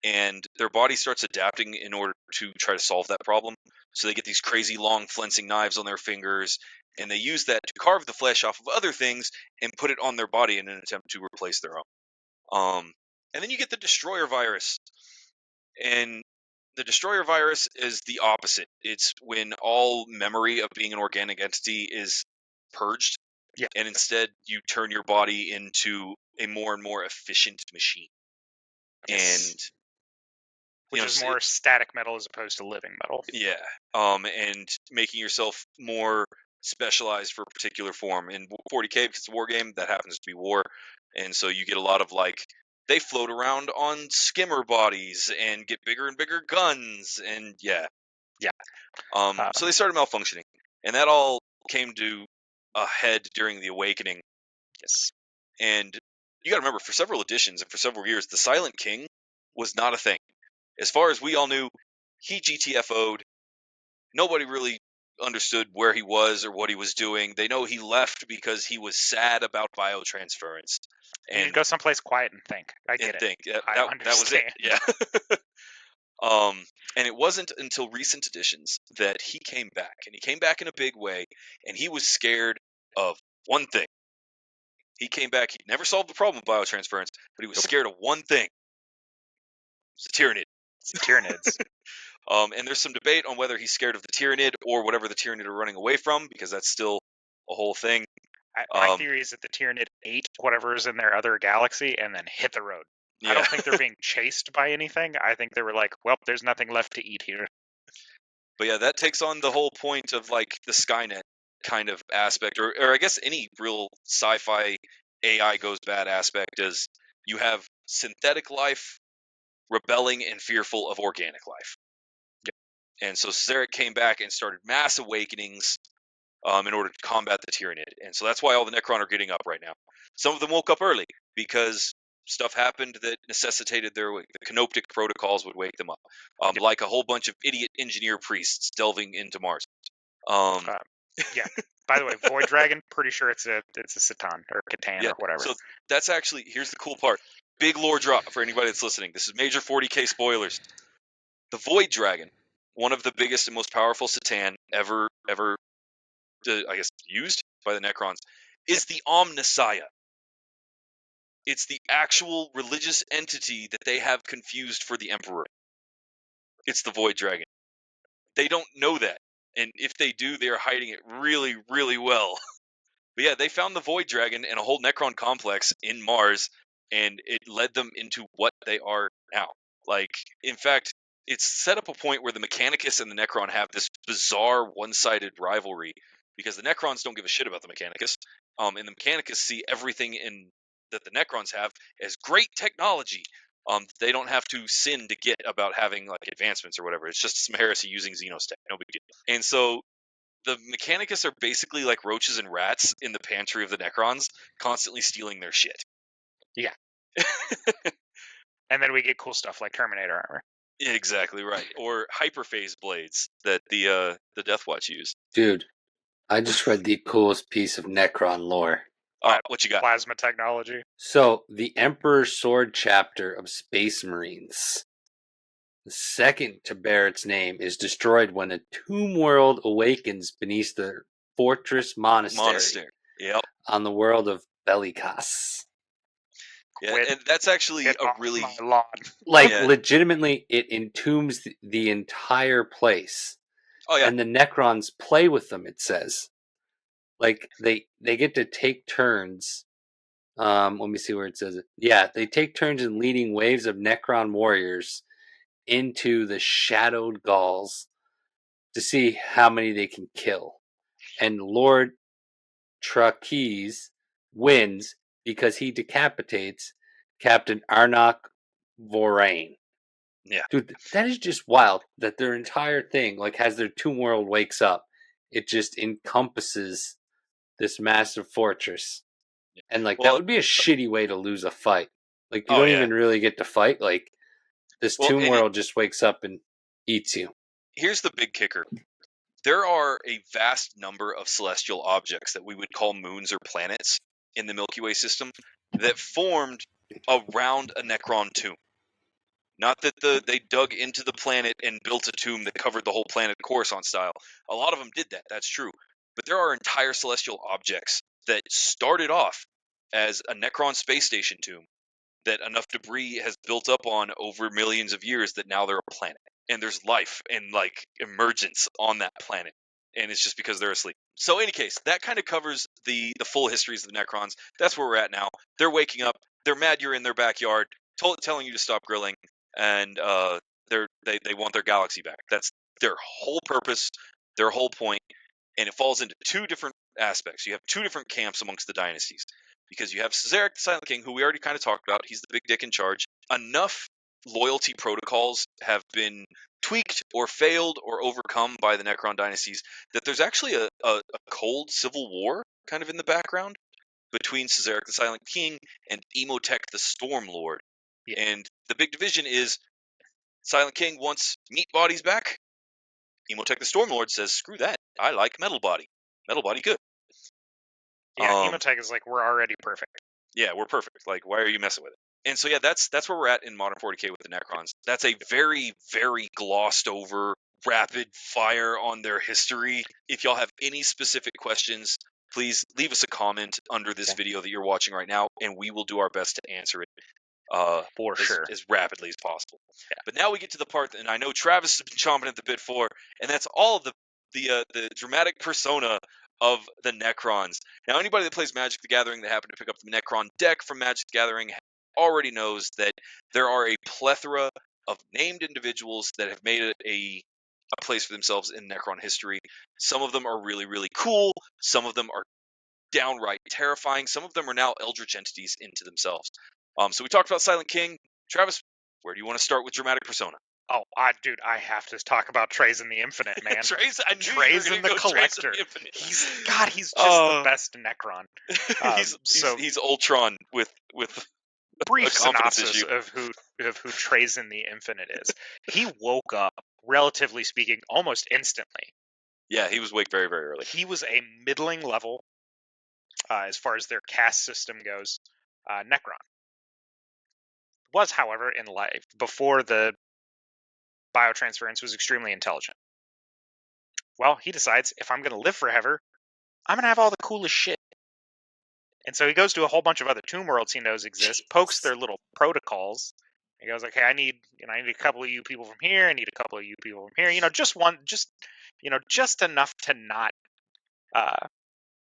and their body starts adapting in order to try to solve that problem. So they get these crazy long flensing knives on their fingers, and they use that to carve the flesh off of other things and put it on their body in an attempt to replace their own. And then you get the Destroyer virus. And the Destroyer virus is the opposite. It's when all memory of being an organic entity is purged. Yeah. And instead you turn your body into a more and more efficient machine. Yes. And which is more static metal as opposed to living metal. Yeah. And making yourself more specialized for a particular form. In 40K, because it's a war game, that happens to be war. And so you get a lot of they float around on skimmer bodies and get bigger and bigger guns, and yeah. So they started malfunctioning, and that all came to a head during the Awakening. Yes. And you got to remember, for several editions and for several years, the Silent King was not a thing. As far as we all knew, he GTFO'd. Nobody really understood where he was or what he was doing. They know he left because he was sad about biotransference. And you go someplace quiet and think. I get it. Yeah, I understand. That was it. Yeah. And it wasn't until recent editions that he came back, and he came back in a big way, and he was scared of one thing. He came back, he never solved the problem of biotransference, but he was scared of one thing. It was the Tyranid. It's the Tyranids. And there's some debate on whether he's scared of the Tyranid or whatever the Tyranid are running away from, because that's still a whole thing. My theory is that the Tyranid ate whatever is in their other galaxy and then hit the road. Yeah. I don't think they're being chased by anything. I think they were like, well, there's nothing left to eat here. But yeah, that takes on the whole point of the Skynet kind of aspect, or I guess any real sci-fi AI goes bad aspect is you have synthetic life rebelling and fearful of organic life. Yep. And so Zarek came back and started mass awakenings in order to combat the Tyranid. And so that's why all the Necron are getting up right now. Some of them woke up early because stuff happened that necessitated the canoptic protocols would wake them up. Yep. Like a whole bunch of idiot engineer priests delving into Mars. Yeah. By the way, Void Dragon, pretty sure it's a Catan or Catan or whatever. So that's actually, here's the cool part. Big lore drop for anybody that's listening. This is major 40K spoilers. The Void Dragon, one of the biggest and most powerful Catan ever I guess used by the Necrons, is the Omnissiah. It's the actual religious entity that they have confused for the Emperor. It's the Void Dragon. They don't know that. And if they do, they are hiding it really, really well. But yeah, they found the Void Dragon and a whole Necron complex in Mars, and it led them into what they are now. In fact, it's set up a point where the Mechanicus and the Necron have this bizarre one-sided rivalry, because the Necrons don't give a shit about the Mechanicus, and the Mechanicus see everything that the Necrons have as great technology. They don't have to sin to get about having advancements or whatever. It's just some heresy using Xenostech, no big deal. And so the Mechanicus are basically like roaches and rats in the pantry of the Necrons, constantly stealing their shit. Yeah. And then we get cool stuff like Terminator armor. Yeah, exactly right. Or hyperphase blades that the Deathwatch use. Dude, I just read the coolest piece of Necron lore. What you got? Plasma technology. So, the Emperor's Sword chapter of Space Marines, the second to bear its name, is destroyed when a tomb world awakens beneath the fortress monastery. Yep. On the world of Bellicas. Yeah, and that's actually a really legitimately, it entombs the entire place. Oh yeah, and the Necrons play with them. It says, they get to take turns. Let me see where it says it. Yeah, they take turns in leading waves of Necron warriors into the shadowed Gauls to see how many they can kill. And Lord Traquis wins because he decapitates Captain Arnok Vorain. Yeah. Dude, that is just wild that their entire thing, as their tomb world wakes up, it just encompasses this massive fortress. And that would be a shitty way to lose a fight. You don't even really get to fight. This tomb world just wakes up and eats you. Here's the big kicker. There are a vast number of celestial objects that we would call moons or planets in the Milky Way system that formed around a Necron tomb. Not that they dug into the planet and built a tomb that covered the whole planet Coruscant style. A lot of them did that, that's true. But there are entire celestial objects that started off as a Necron space station tomb that enough debris has built up on over millions of years that now they're a planet. And there's life and emergence on that planet. And it's just because they're asleep. So in any case, that kind of covers the full histories of the Necrons. That's where we're at now. They're waking up. They're mad you're in their backyard, telling you to stop grilling. And they want their galaxy back. That's their whole purpose, their whole point. And it falls into two different aspects. You have two different camps amongst the dynasties. because you have Cesaric the Silent King, who we already kind of talked about. He's the big dick in charge. Enough loyalty protocols have been tweaked or failed or overcome by the Necron dynasties that there's actually a cold civil war kind of in the background between Cesaric the Silent King and Emotech the Storm Lord. Yeah. And the big division is Silent King wants meat bodies back. Emotech the Storm Lord says, screw that. I like metal body. Metal body good. Yeah, Emotech is like, we're already perfect. Yeah, we're perfect. Like, why are you messing with it? And so, yeah, that's where we're at in modern 40K with the Necrons. That's a very, very glossed over, rapid fire on their history. If y'all have any specific questions, please leave us a comment under this video that you're watching right now, and we will do our best to answer it for sure, as rapidly as possible. Yeah. But now we get to the part that I know Travis has been chomping at the bit for, and that's all of the dramatic persona of the Necrons. Now, anybody that plays Magic the Gathering that happened to pick up the Necron deck from Magic the Gathering already knows that there are a plethora of named individuals that have made it a place for themselves in Necron history. Some of them are really, really cool. Some of them are downright terrifying. Some of them are now eldritch entities into themselves. So we talked about Silent King. Travis, where do you want to start with dramatic persona? Oh, dude, I have to talk about Trazyn the Infinite, man. Trazyn the Collector. He's just the best Necron. He's Ultron with brief synopsis of who Trazyn the Infinite is. He woke up, relatively speaking, almost instantly. Yeah, he was awake very, very early. He was a middling level, as far as their caste system goes, Necron. Was, however, in life, before the biotransference, was extremely intelligent. Well, he decides, if I'm going to live forever, I'm going to have all the coolest shit. And so he goes to a whole bunch of other tomb worlds he knows exist, pokes their little protocols. He goes, okay, I need a couple of you people from here. I need a couple of you people from here. Just enough to not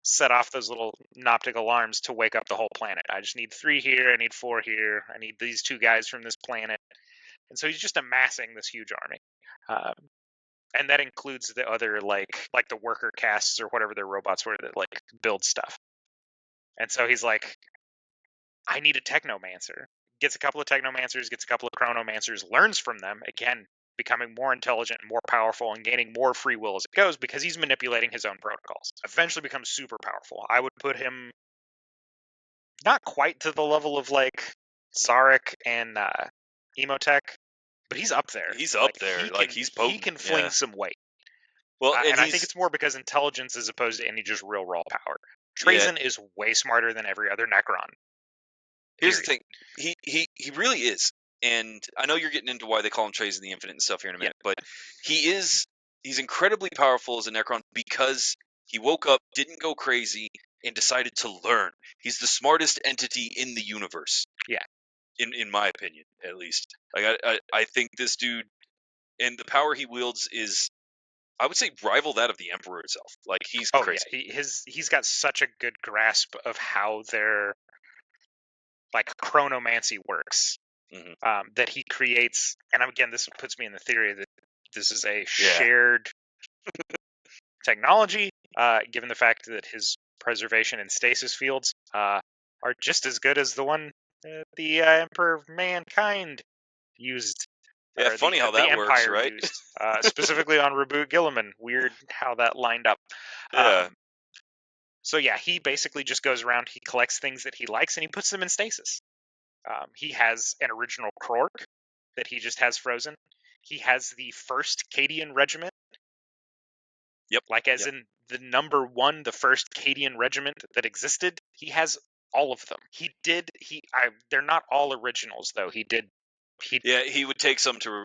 set off those little Noptic alarms to wake up the whole planet. I just need 3 here. I need 4 here. I need these 2 guys from this planet. And so he's just amassing this huge army. And that includes the other, like the worker castes or whatever their robots were that, like, build stuff. And so he's like, I need a Technomancer. Gets a couple of Technomancers, gets a couple of Chronomancers, learns from them, again, becoming more intelligent and more powerful and gaining more free will as it goes because he's manipulating his own protocols. Eventually becomes super powerful. I would put him not quite to the level of, like, Zarek and Emotech, but he's up there. He's up there. He's potent. He can fling some weight. Well, and I think it's more because intelligence as opposed to any just real raw power. Trazyn is way smarter than every other Necron. Here's the thing. He really is. And I know you're getting into why they call him Trazyn the Infinite and stuff here in a minute, but he's incredibly powerful as a Necron because he woke up, didn't go crazy, and decided to learn. He's the smartest entity in the universe. Yeah. In my opinion, at least. Like I think this dude and the power he wields is, I would say, rival that of the Emperor itself. Like, he's crazy. Yeah. He's got such a good grasp of how their, like, chronomancy works, that he creates. And again, this puts me in the theory that this is a shared technology, given the fact that his preservation and stasis fields are just as good as the one the Emperor of Mankind used. Yeah, funny how that works, right? Used, specifically on Reboot Gilliman. Weird how that lined up. Yeah. So yeah, he basically just goes around, he collects things that he likes, and he puts them in stasis. He has an original Krork that he just has frozen. He has the first Cadian regiment. Yep. Like, as in the number 1, the first Cadian regiment that existed. He has all of them. They're not all originals, though. He would take some to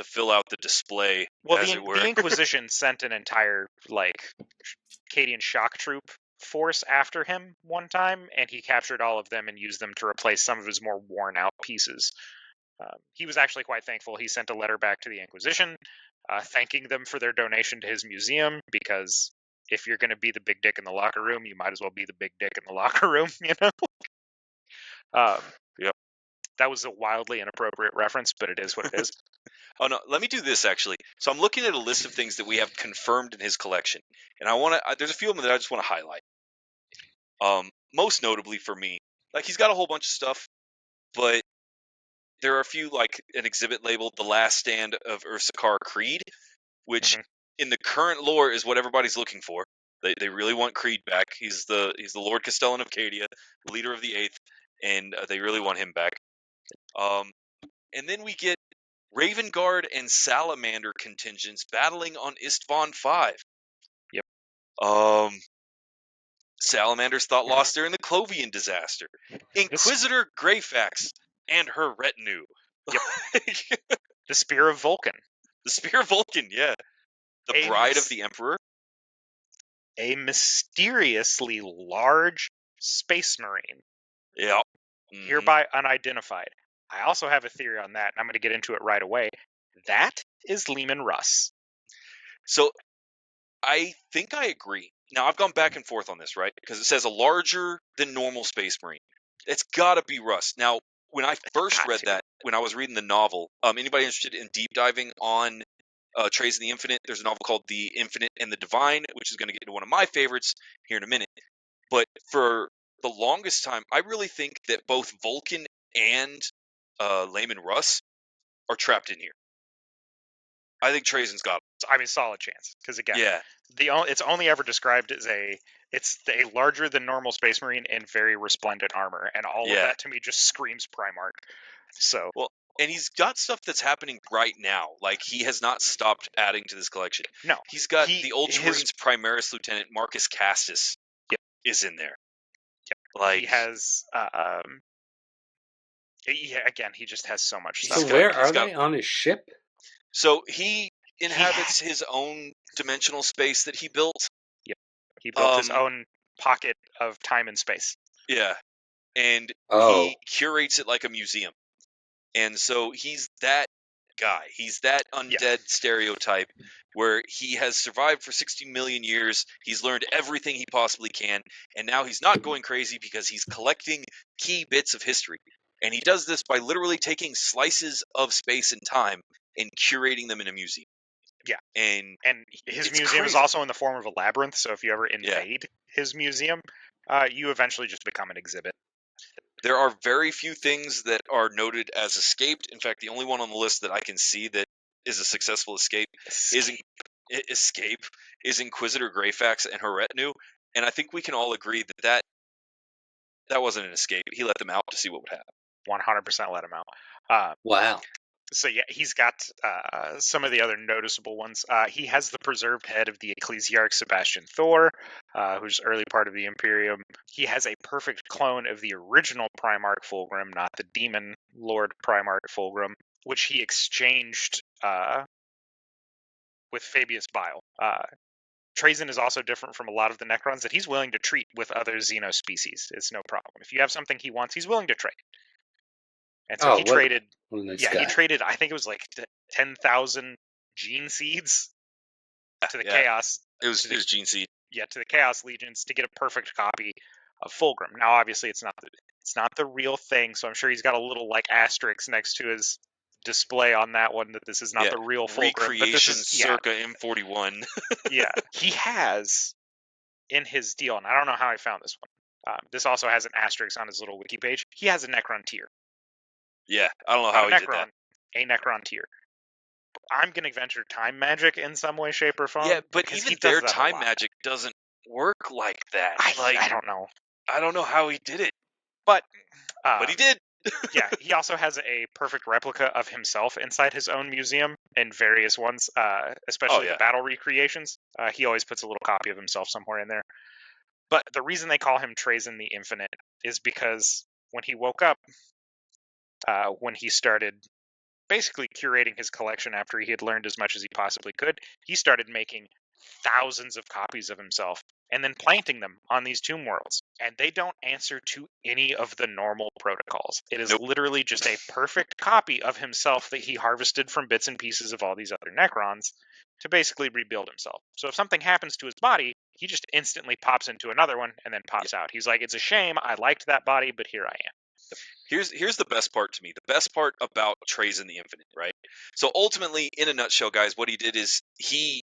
fill out the display. Well, the Inquisition sent an entire, like, Cadian shock troop force after him one time, and he captured all of them and used them to replace some of his more worn out pieces. He was actually quite thankful. He sent a letter back to the Inquisition, thanking them for their donation to his museum, because if you're going to be the big dick in the locker room, you might as well be the big dick in the locker room, you know? Yep. That was a wildly inappropriate reference, but it is what it is. Oh, no, let me do this, actually. So I'm looking at a list of things that we have confirmed in his collection, and there's a few of them that I just want to highlight. most notably for me, like he's got a whole bunch of stuff, but there are a few, like an exhibit labeled "The Last Stand of Ursarkar Creed," which in the current lore is what everybody's looking for. They really want Creed back. He's the Lord Castellan of Cadia, leader of the Eighth, and they really want him back. And then we get Raven Guard and Salamander contingents battling on Istvan 5. Yep. Salamanders thought lost during the Clovian disaster. Inquisitor Greyfax and her retinue. Yep. The Spear of Vulcan. The Spear of Vulcan, yeah. The Bride of the Emperor. A mysteriously large space marine. Yeah. Hereby unidentified. I also have a theory on that, and I'm going to get into it right away. That is Leman Russ. So, I think I agree. Now, I've gone back and forth on this, right? Because it says a larger than normal space marine. It's got to be Russ. Now, when I first read that, when I was reading the novel, anybody interested in deep diving on Trays in the Infinite, there's a novel called The Infinite and the Divine, which is going to get into one of my favorites here in a minute. But for the longest time, I really think that both Vulcan and Leman Russ are trapped in here. I think Trajan's got it. I mean, solid chance. Because again, yeah. It's only ever described as a larger than normal space marine in very resplendent armor, and all of that to me just screams Primarch. So well, and he's got stuff that's happening right now. Like he has not stopped adding to this collection. No, he's got the Ultramarines Primaris Lieutenant Marcus Castus is in there. Yeah, like he has. Again, he just has so much stuff. So where are they on his ship? So he inhabits his own dimensional space that he built. Yep. He built his own pocket of time and space. Yeah. And he curates it like a museum. And so he's that guy. He's that undead stereotype where he has survived for 60 million years. He's learned everything he possibly can. And now he's not going crazy because he's collecting key bits of history. And he does this by literally taking slices of space and time and curating them in a museum. Yeah. And his museum is also in the form of a labyrinth. So if you ever invade his museum, you eventually just become an exhibit. There are very few things that are noted as escaped. In fact, the only one on the list that I can see that is a successful escape is Inquisitor Greyfax and her retinue. And I think we can all agree that wasn't an escape. He let them out to see what would happen. 100% let him out. Wow. So yeah, he's got some of the other noticeable ones. He has the preserved head of the Ecclesiarch Sebastian Thor, who's early part of the Imperium. He has a perfect clone of the original Primarch Fulgrim, not the Demon Lord Primarch Fulgrim, which he exchanged with Fabius Bile. Trazyn is also different from a lot of the Necrons that he's willing to treat with other xenospecies. It's no problem. If you have something he wants, he's willing to trade. And so he traded. He traded. I think it was like 10,000 gene seeds to the Chaos. It was gene seed. Yeah, to the Chaos Legions to get a perfect copy of Fulgrim. Now, obviously, it's not the real thing. So I'm sure he's got a little like asterisk next to his display on that one that this is not the real Fulgrim. Recreation but this is circa M41. Yeah, he has in his deal, and I don't know how I found this one. This also has an asterisk on his little wiki page. He has a Necron tier. Yeah, I don't know how he did that. A Necron tier. I'm going to venture time magic in some way, shape, or form. Yeah, but even their time magic doesn't work like that. I don't know. I don't know how he did it. But he did. Yeah, he also has a perfect replica of himself inside his own museum in various ones, especially the battle recreations. He always puts a little copy of himself somewhere in there. But the reason they call him Trazyn the Infinite is because when he woke up, when he started basically curating his collection after he had learned as much as he possibly could, he started making thousands of copies of himself and then planting them on these tomb worlds. And they don't answer to any of the normal protocols. It is literally just a perfect copy of himself that he harvested from bits and pieces of all these other Necrons to basically rebuild himself. So if something happens to his body, he just instantly pops into another one and then pops out. He's like, it's a shame, I liked that body, but here I am. Here's the best part to me. The best part about Trazyn the Infinite, right? So ultimately, in a nutshell, guys, what he did is he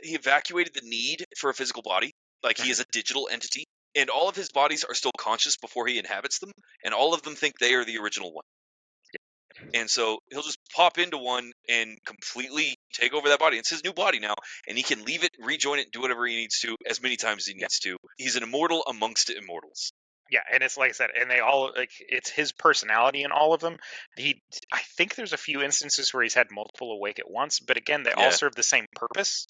evacuated the need for a physical body. Like he is a digital entity. and all of his bodies are still conscious before he inhabits them, and all of them think they are the original one. And so he'll just pop into one and completely take over that body. It's his new body now, and he can leave it, rejoin it, do whatever he needs to as many times as he needs to. He's an immortal amongst immortals. Yeah, and it's like I said, and they all like it's his personality in all of them. I think there's a few instances where he's had multiple awake at once, but again, they all serve the same purpose.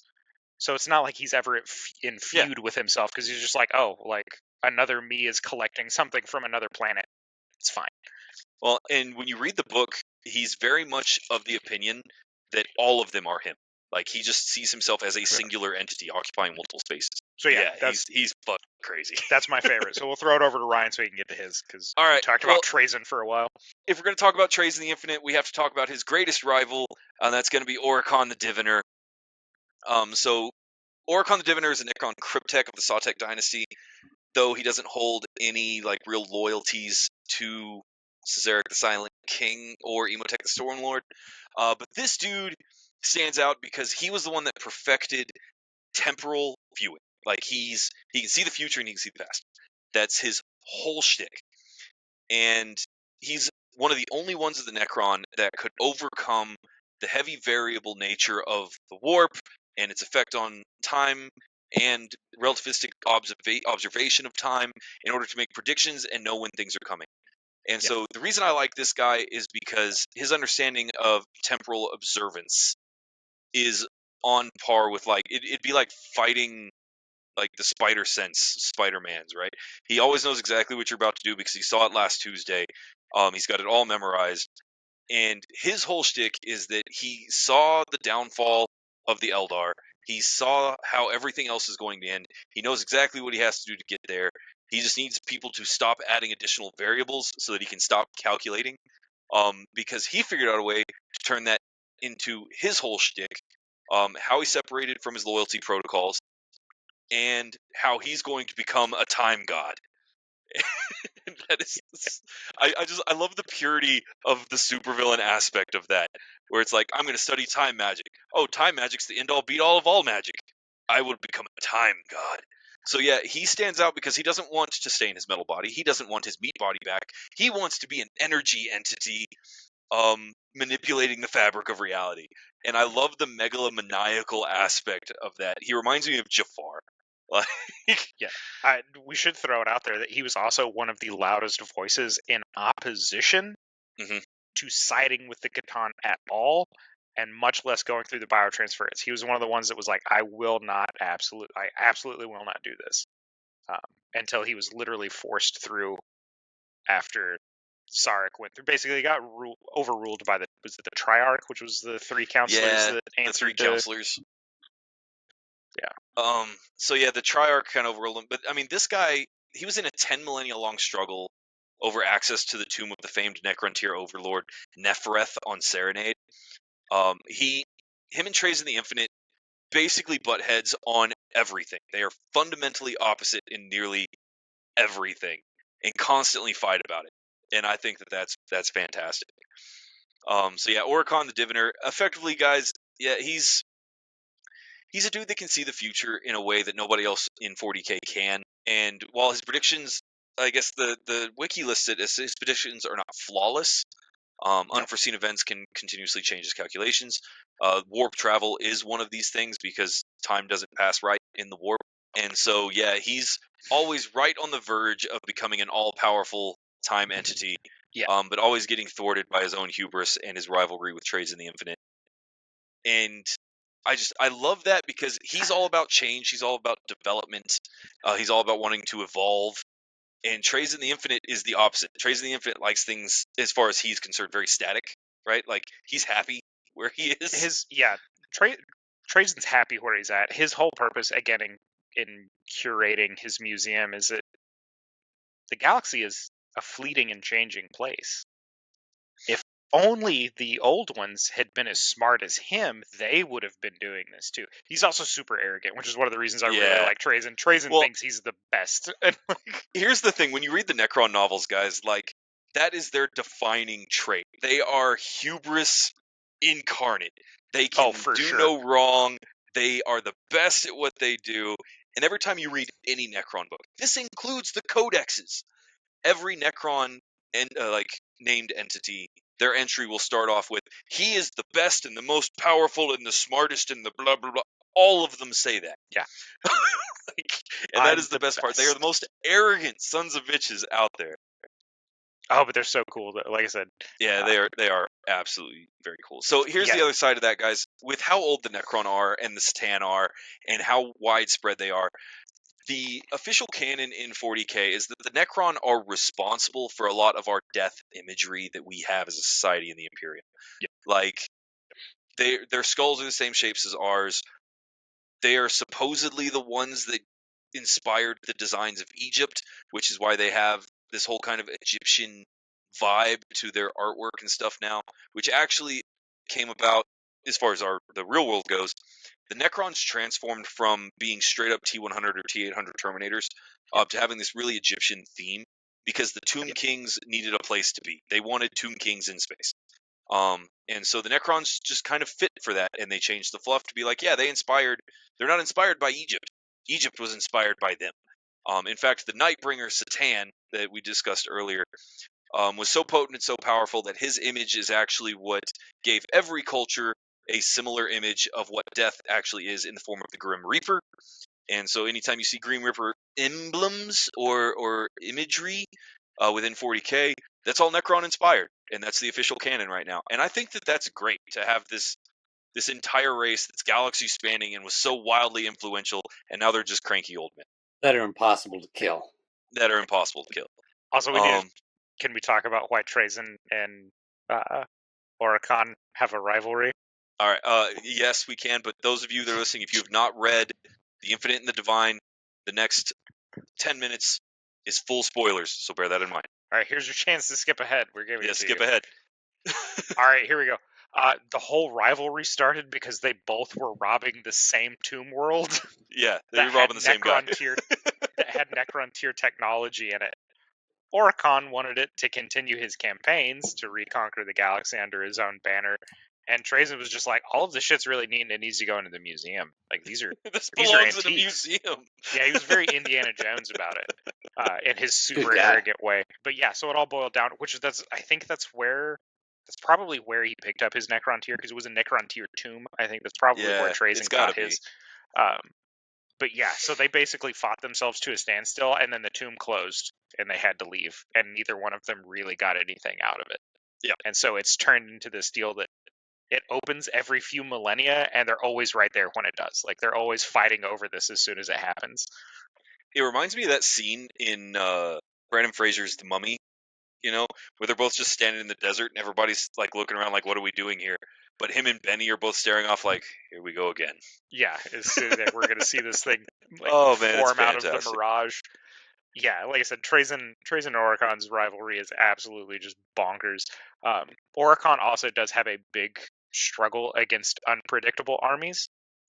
So it's not like he's ever in feud with himself, because he's just like, oh, like another me is collecting something from another planet. It's fine. Well, and when you read the book, he's very much of the opinion that all of them are him. Like, he just sees himself as a singular entity occupying multiple spaces. So yeah, he's fucking crazy. That's my favorite. So we'll throw it over to Ryan so he can get to his, because we talked about Trazyn for a while. If we're going to talk about Trazyn the Infinite, we have to talk about his greatest rival, and that's going to be Oricon the Diviner. So Oricon the Diviner is a Necron cryptech of the Sautek dynasty, though he doesn't hold any like real loyalties to Cesaric the Silent King or Emotech the Stormlord. But this dude stands out because he was the one that perfected temporal viewing. Like, he can see the future and he can see the past. That's his whole shtick. And he's one of the only ones of the Necron that could overcome the heavy variable nature of the warp and its effect on time and relativistic observation of time in order to make predictions and know when things are coming. And so the reason I like this guy is because his understanding of temporal observance is on par with, like, it'd be like fighting like the spider sense Spider-Man's, right? He always knows exactly what you're about to do because he saw it last Tuesday. He's got it all memorized. And his whole shtick is that he saw the downfall of the Eldar. He saw how everything else is going to end. He knows exactly what he has to do to get there. He just needs people to stop adding additional variables so that he can stop calculating. Because he figured out a way to turn that into his whole shtick. How he separated from his loyalty protocols, and how he's going to become a time god. That is, I love the purity of the supervillain aspect of that, where it's like, I'm going to study time magic. Oh, time magic's the end-all be-all of all magic. I will become a time god. So yeah, he stands out because he doesn't want to stay in his metal body. He doesn't want his meat body back. He wants to be an energy entity, manipulating the fabric of reality. And I love the megalomaniacal aspect of that. He reminds me of Jafar. Like, we should throw it out there that he was also one of the loudest voices in opposition to siding with the Catan at all, and much less going through the biotransference. He was one of the ones that was like, I absolutely will not do this, until he was literally forced through after Sarek went through. Basically, he got overruled by the Triarch, which was the three counselors that answered the 3 counselors. Yeah. So yeah, the Triarch kind of overruled him. But I mean, this guy, he was in a 10 millennia long struggle over access to the tomb of the famed Necrontyr overlord Nefereth on Serenade. Him and Trazyn the Infinite basically butt heads on everything. They are fundamentally opposite in nearly everything and constantly fight about it. And I think that's fantastic. So yeah, Oricon the Diviner, effectively, guys, yeah, he's a dude that can see the future in a way that nobody else in 40K can. And while his predictions, I guess the wiki lists it as his predictions are not flawless. Unforeseen events can continuously change his calculations. Warp travel is one of these things because time doesn't pass right in the warp. And so, yeah, he's always right on the verge of becoming an all-powerful time entity, but always getting thwarted by his own hubris and his rivalry with Trazyn the Infinite. And I love that because he's all about change. He's all about development. He's all about wanting to evolve. And Trazyn the Infinite is the opposite. Trazyn the Infinite likes things, as far as he's concerned, very static, right? Like, he's happy where he is. Trazyn's happy where he's at. His whole purpose, again, in curating his museum, is that the galaxy is a fleeting and changing place. If only the old ones had been as smart as him, they would have been doing this too. He's also super arrogant, which is one of the reasons I really like Trazyn. Trazyn thinks he's the best. Here's the thing: when you read the Necron novels, guys, like, that is their defining trait. They are hubris incarnate. They can do no wrong. They are the best at what they do, And every time you read any Necron book, this includes the codexes. Every Necron named entity, their entry will start off with, "He is the best and the most powerful and the smartest and the blah blah blah." All of them say that. Yeah. And that is the best part. They are the most arrogant sons of bitches out there. Oh, but they're so cool. Like I said. Yeah, they are absolutely very cool. So here's the other side of that, guys. With how old the Necron are and the C'tan are and how widespread they are, the official canon in 40K is that the Necron are responsible for a lot of our death imagery that we have as a society in the Imperium. Yeah. Like, their skulls are the same shapes as ours. They are supposedly the ones that inspired the designs of Egypt, which is why they have this whole kind of Egyptian vibe to their artwork and stuff now, which actually came about as far as the real world goes. The Necrons transformed from being straight up T-100 or T-800 Terminators to having this really Egyptian theme because the Tomb Kings needed a place to be. They wanted Tomb Kings in space. And so the Necrons just kind of fit for that, and they changed the fluff to be like, yeah, they're not inspired by Egypt. Egypt was inspired by them. In fact, the Nightbringer C'tan that we discussed earlier was so potent and so powerful that his image is actually what gave every culture a similar image of what death actually is in the form of the Grim Reaper. And so anytime you see Grim Reaper emblems or imagery within 40K, that's all Necron inspired, and that's the official canon right now. And I think that that's great to have this entire race that's galaxy spanning and was so wildly influential, and now they're just cranky old men that are impossible to kill. Also, can we talk about why Trazyn and Oricon have a rivalry? All right. Yes, we can. But those of you that are listening, if you have not read The Infinite and the Divine, the next 10 minutes is full spoilers. So bear that in mind. All right. Here's your chance to skip ahead. We're giving it to skip you. ahead. All right. Here we go. The whole rivalry started because they both were robbing the same tomb world. Yeah, they were robbing the same guy. That had Necron tier technology in it. Oricon wanted it to continue his campaigns to reconquer the galaxy under his own banner. And Trazyn was just like, all of this shit's really neat and it needs to go into the museum. Like, these are this these belongs are in a museum. Yeah, he was very Indiana Jones about it, in his super arrogant way. But yeah, so it all boiled down, I think that's probably where he picked up his Necron tier, because it was a Necron tier tomb. I think that's probably where Trazyn got his. But yeah, so they basically fought themselves to a standstill, and then the tomb closed, and they had to leave, and neither one of them really got anything out of it. Yeah, and so it's turned into this deal that it opens every few millennia, and they're always right there when it does. Like, they're always fighting over this as soon as it happens. It reminds me of that scene in Brandon Fraser's The Mummy, where they're both just standing in the desert and everybody's like looking around like, what are we doing here? But him and Benny are both staring off like, here we go again. Yeah, as soon as we're going to see this thing form out of the mirage. Yeah, like I said, Trazyn and Oricon's rivalry is absolutely just bonkers. Oricon also does have a big struggle against unpredictable armies.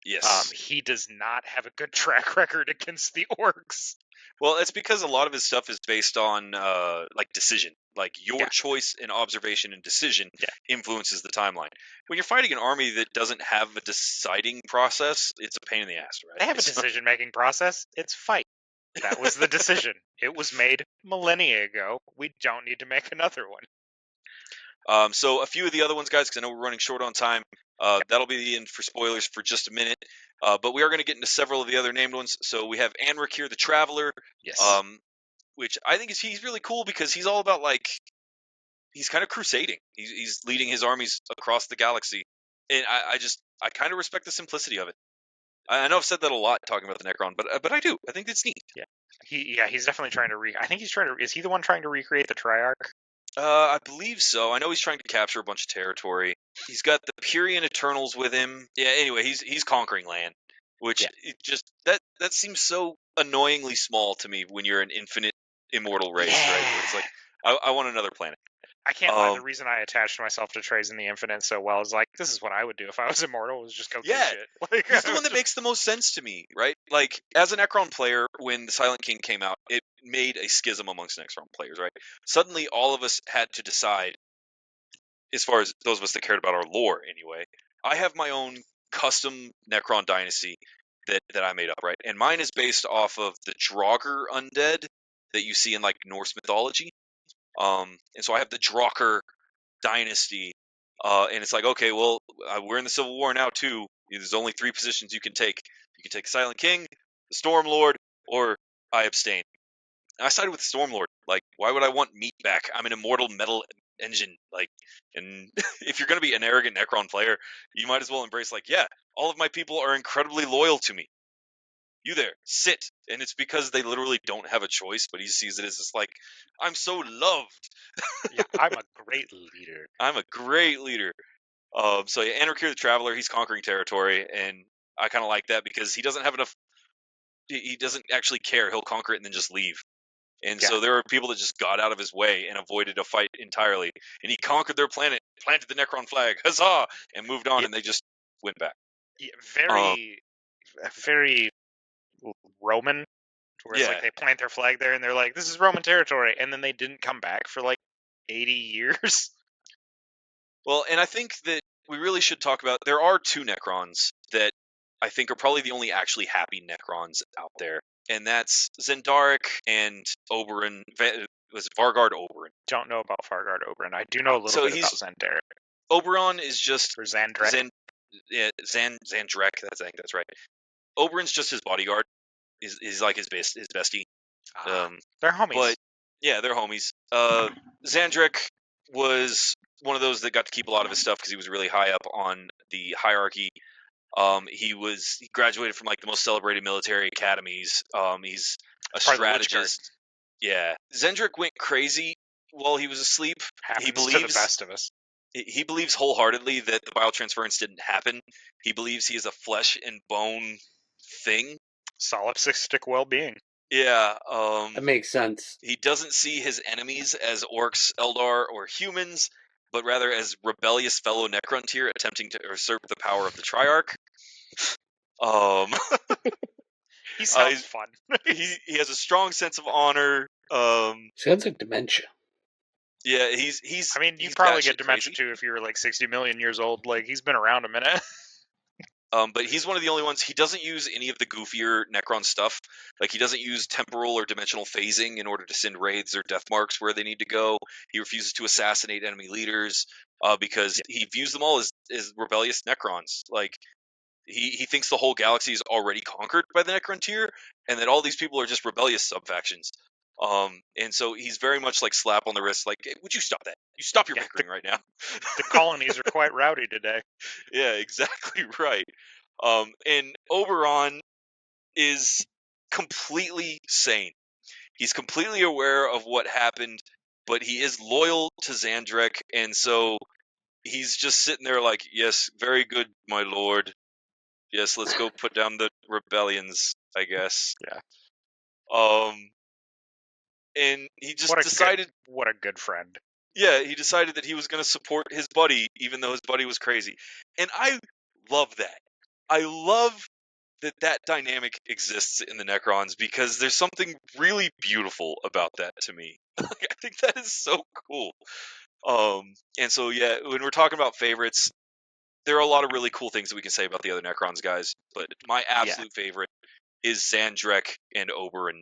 Yes. He does not have a good track record against the orcs. Well, it's because a lot of his stuff is based on decision. Like, your choice and observation and decision influences the timeline. When you're fighting an army that doesn't have a deciding process, it's a pain in the ass, right? They have a decision-making process. It's fight. That was the decision. It was made millennia ago. We don't need to make another one. So a few of the other ones, guys, because I know we're running short on time. That'll be the end for spoilers for just a minute. But we are going to get into several of the other named ones. So we have Anric here, the Traveler. Yes. Which I think he's really cool because he's all about, like, he's kind of crusading. He's leading his armies across the galaxy. And I kind of respect the simplicity of it. I know I've said that a lot talking about the Necron, but I do. I think it's neat. Yeah. He's definitely trying to I think he's trying to. Is he the one trying to recreate the Triarch? I believe so. I know he's trying to capture a bunch of territory. He's got the Purian Eternals with him. Yeah. Anyway, he's conquering land, which it just that seems so annoyingly small to me when you're an infinite immortal race, right? It's like I want another planet. I can't lie. The reason I attached myself to Trazyn the Infinite so well is like, this is what I would do if I was immortal, was just go kill shit. Like, he's the one that makes the most sense to me, right? Like, as a Necron player, when the Silent King came out, it made a schism amongst Necron players, right? Suddenly, all of us had to decide, as far as those of us that cared about our lore anyway, I have my own custom Necron dynasty, that I made up, right? And mine is based off of the Draugr undead that you see in like Norse mythology. And so I have the Draugr dynasty, and it's like, okay, well, we're in the Civil War now too. There's only 3 positions you can take. You can take Silent King, the Stormlord, or I abstain. And I sided with the Stormlord. Like, why would I want meat back? I'm an immortal metal engine. Like, and if you're gonna be an arrogant Necron player, you might as well embrace like, yeah, all of my people are incredibly loyal to me. You there, sit. And it's because they literally don't have a choice, but he sees it as just like, I'm so loved. Yeah, I'm a great leader. I'm a great leader. So yeah, Anarchy the Traveler, he's conquering territory, and I kind of like that because he doesn't have enough. He doesn't actually care. He'll conquer it and then just leave. And Yeah. so there are people that just got out of his way and avoided a fight entirely. And he conquered their planet, planted the Necron flag, huzzah, and moved on. Yeah. And they just went back. Yeah, very Roman, where it's Yeah. like they plant their flag there and they're like, this is Roman territory, and then they didn't come back for like 80 years. Well, and I think that we really should talk about. There are 2 Necrons that I think are probably the only actually happy Necrons out there, and that's Zendaric and Oberyn. Was it Vargard Oberyn? Don't know about Fargard Oberyn. I do know a little bit about Zendaric. Oberon is just Or Zandrek. Zandrek. I think that's right. Oberyn's just his bodyguard. He's like his bestie. They're homies. But yeah, they're homies. Zandrek was one of those that got to keep a lot of his stuff because he was really high up on the hierarchy. He graduated from like the most celebrated military academies. He's a strategist. Yeah, Zendrick went crazy while he was asleep. Happens to the best of us. He believes wholeheartedly that the biotransference didn't happen. He believes he is a flesh and bone thing. Solipsistic well-being. Yeah. That makes sense. He doesn't see his enemies as orcs, Eldar, or humans, but rather as rebellious fellow Necrontyr attempting to usurp the power of the Triarch. He sounds fun. he has a strong sense of honor. Sounds like dementia. Yeah, he's. I mean, you probably get dementia too if you were like 60 million years old. Like, he's been around a minute. But he's one of the only ones. He doesn't use any of the goofier Necron stuff. Like, he doesn't use temporal or dimensional phasing in order to send raids or death marks where they need to go. He refuses to assassinate enemy leaders because he views them all as rebellious Necrons. Like, he thinks the whole galaxy is already conquered by the Necrontyr, and that all these people are just rebellious subfactions. And so he's very much like slap on the wrist, like, hey, would you stop that? You stop your bickering right now. The colonies are quite rowdy today. Yeah, exactly right. And Oberon is completely sane. He's completely aware of what happened, but he is loyal to Zandrek, and so he's just sitting there like, yes, very good, my lord. Yes, let's go put down the rebellions, I guess. Yeah. And he just decided... What a good friend. Yeah, he decided that he was going to support his buddy, even though his buddy was crazy. And I love that. I love that dynamic exists in the Necrons because there's something really beautiful about that to me. I think that is so cool. And so, yeah, when we're talking about favorites, there are a lot of really cool things that we can say about the other Necrons, guys. But my absolute favorite is Zandrek and Oberyn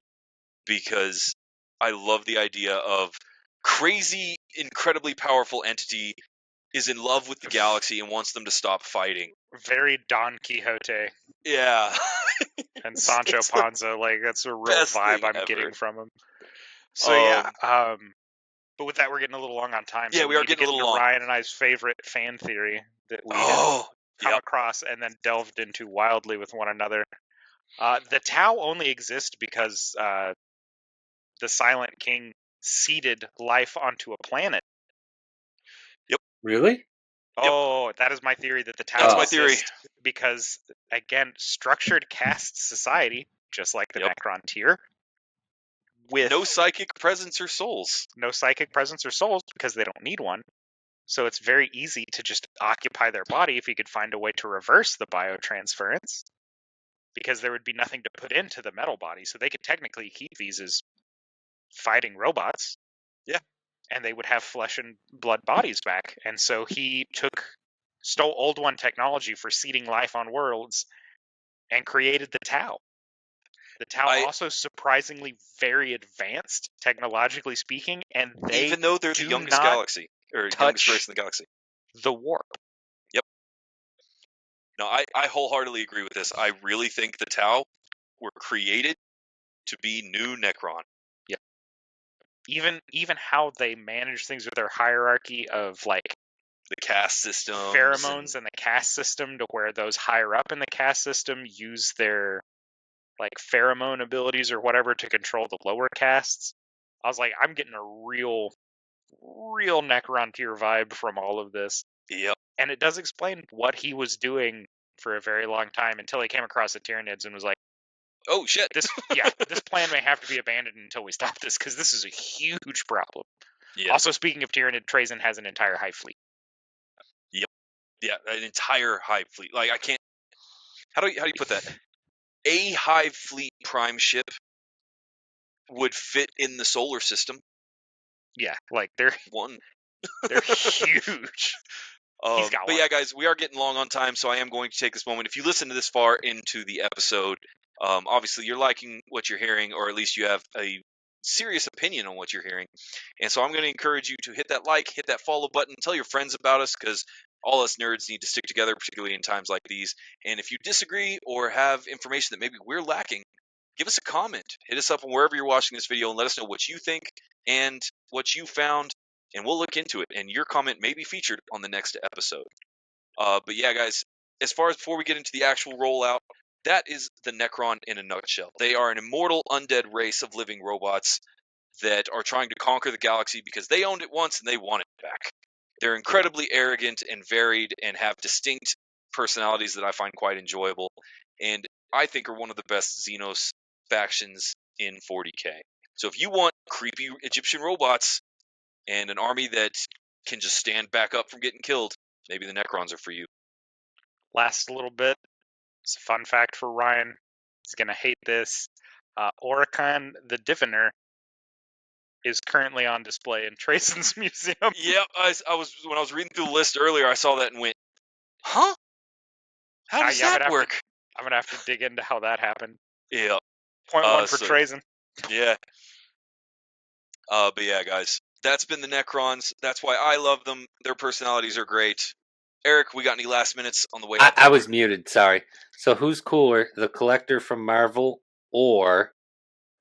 because I love the idea of crazy, incredibly powerful entity is in love with the galaxy and wants them to stop fighting. Very Don Quixote. Yeah. And Sancho Panza, like, that's a real vibe I'm getting from him. So but with that, we're getting a little long on time. Yeah, so we are getting a little long. Ryan and I's favorite fan theory that we have come across and then delved into wildly with one another. The Tau only exist because the Silent King seeded life onto a planet. Yep. Really? Oh, that is my theory, that the Tau That's my theory. Because, again, structured caste society, just like the Necron tier, with no psychic presence or souls. No psychic presence or souls because they don't need one. So it's very easy to just occupy their body if you could find a way to reverse the biotransference, because there would be nothing to put into the metal body. So they could technically keep these as fighting robots. Yeah. And they would have flesh and blood bodies back. And so he stole Old One technology for seeding life on worlds and created the Tau. The Tau also surprisingly very advanced, technologically speaking, and they even though they're the youngest galaxy, or youngest race in the galaxy. The warp. Yep. No, I wholeheartedly agree with this. I really think the Tau were created to be new Necron. Yep. Even how they manage things with their hierarchy of like the caste system, pheromones, and the caste system, to where those higher up in the caste system use their like pheromone abilities or whatever to control the lower castes. I was like, I'm getting a real Necron tier vibe from all of this. Yep. And it does explain what he was doing for a very long time until he came across the Tyranids and was like, oh shit, this plan may have to be abandoned until we stop this, because this is a huge problem. Yeah. Also, speaking of Tyranid, Trazyn has an entire hive fleet. Yep. Yeah, an entire hive fleet. Like, I can't. How do you put that? A hive fleet prime ship would fit in the solar system. Yeah, like they're huge. But yeah, guys, we are getting long on time, so I am going to take this moment. If you listen to this far into the episode, obviously you're liking what you're hearing, or at least you have a serious opinion on what you're hearing. And so I'm going to encourage you to hit that like, hit that follow button, tell your friends about us, because all us nerds need to stick together, particularly in times like these. And if you disagree or have information that maybe we're lacking, give us a comment. Hit us up on wherever you're watching this video and let us know what you think and what you found, and we'll look into it. And your comment may be featured on the next episode. But yeah, guys, as far as before we get into the actual rollout, that is the Necron in a nutshell. They are an immortal undead race of living robots that are trying to conquer the galaxy because they owned it once and they want it back. They're incredibly arrogant and varied and have distinct personalities that I find quite enjoyable, and I think are one of the best Xenos factions in 40K. So if you want creepy Egyptian robots and an army that can just stand back up from getting killed, maybe the Necrons are for you. Last little bit. It's a fun fact for Ryan. He's going to hate this. Oricon the Diviner is currently on display in Trazyn's museum. Yep, I was when I was reading through the list earlier, I saw that and went, huh? How does that work? I'm going to have to dig into how that happened. Yeah. Point one for Trazyn. Yeah. But yeah, guys, that's been the Necrons. That's why I love them. Their personalities are great. Eric, we got any last minutes on the way out? I was muted, sorry. So who's cooler, the Collector from Marvel or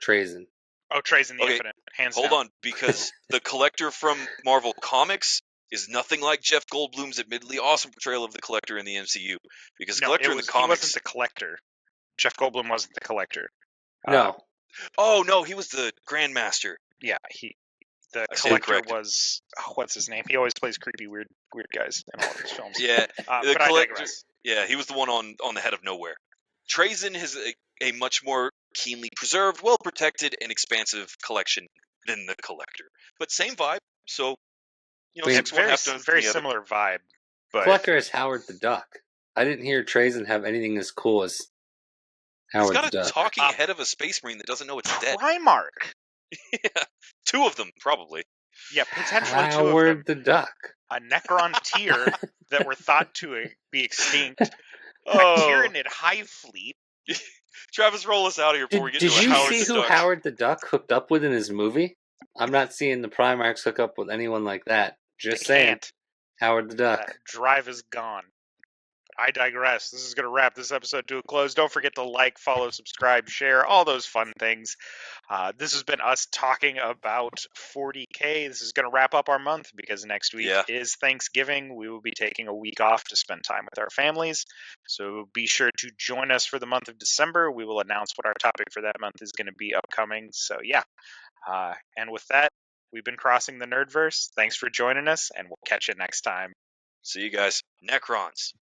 Trazyn? Oh, Trazyn the Infinite, hands down. Hold on, because the Collector from Marvel Comics is nothing like Jeff Goldblum's admittedly awesome portrayal of the Collector in the MCU. Because Collector in the comics, he wasn't the Collector. Jeff Goldblum wasn't the Collector. No. Oh no, he was the Grandmaster. Yeah, the Collector was what's his name? He always plays creepy, weird guys in all of his films. Yeah, the Collector. Yeah, he was the one on the Head of Nowhere. Trazyn has a much more keenly preserved, well protected, and expansive collection than the Collector, but same vibe. So very similar vibe. But Collector is Howard the Duck. I didn't hear Trazyn have anything as cool as Howard the Duck. He's got a talking head of a space marine that doesn't know it's dead. Primarch. Yeah, 2 of them probably. Yeah, potentially Howard 2 of them. Howard the Duck. A Necron tier that were thought to be extinct. A Tyranid hive fleet. Travis, roll us out of here before we get to Howard the Duck. Did you see who Howard the Duck hooked up with in his movie? I'm not seeing the Primarchs hook up with anyone like that. Just saying. Howard the Duck. That drive is gone. I digress. This is going to wrap this episode to a close. Don't forget to like, follow, subscribe, share, all those fun things. This has been us talking about 40K. This is going to wrap up our month because next week is Thanksgiving. We will be taking a week off to spend time with our families. So be sure to join us for the month of December. We will announce what our topic for that month is going to be upcoming. So yeah. And with that, we've been crossing the Nerdverse. Thanks for joining us, and we'll catch you next time. See you guys. Necrons.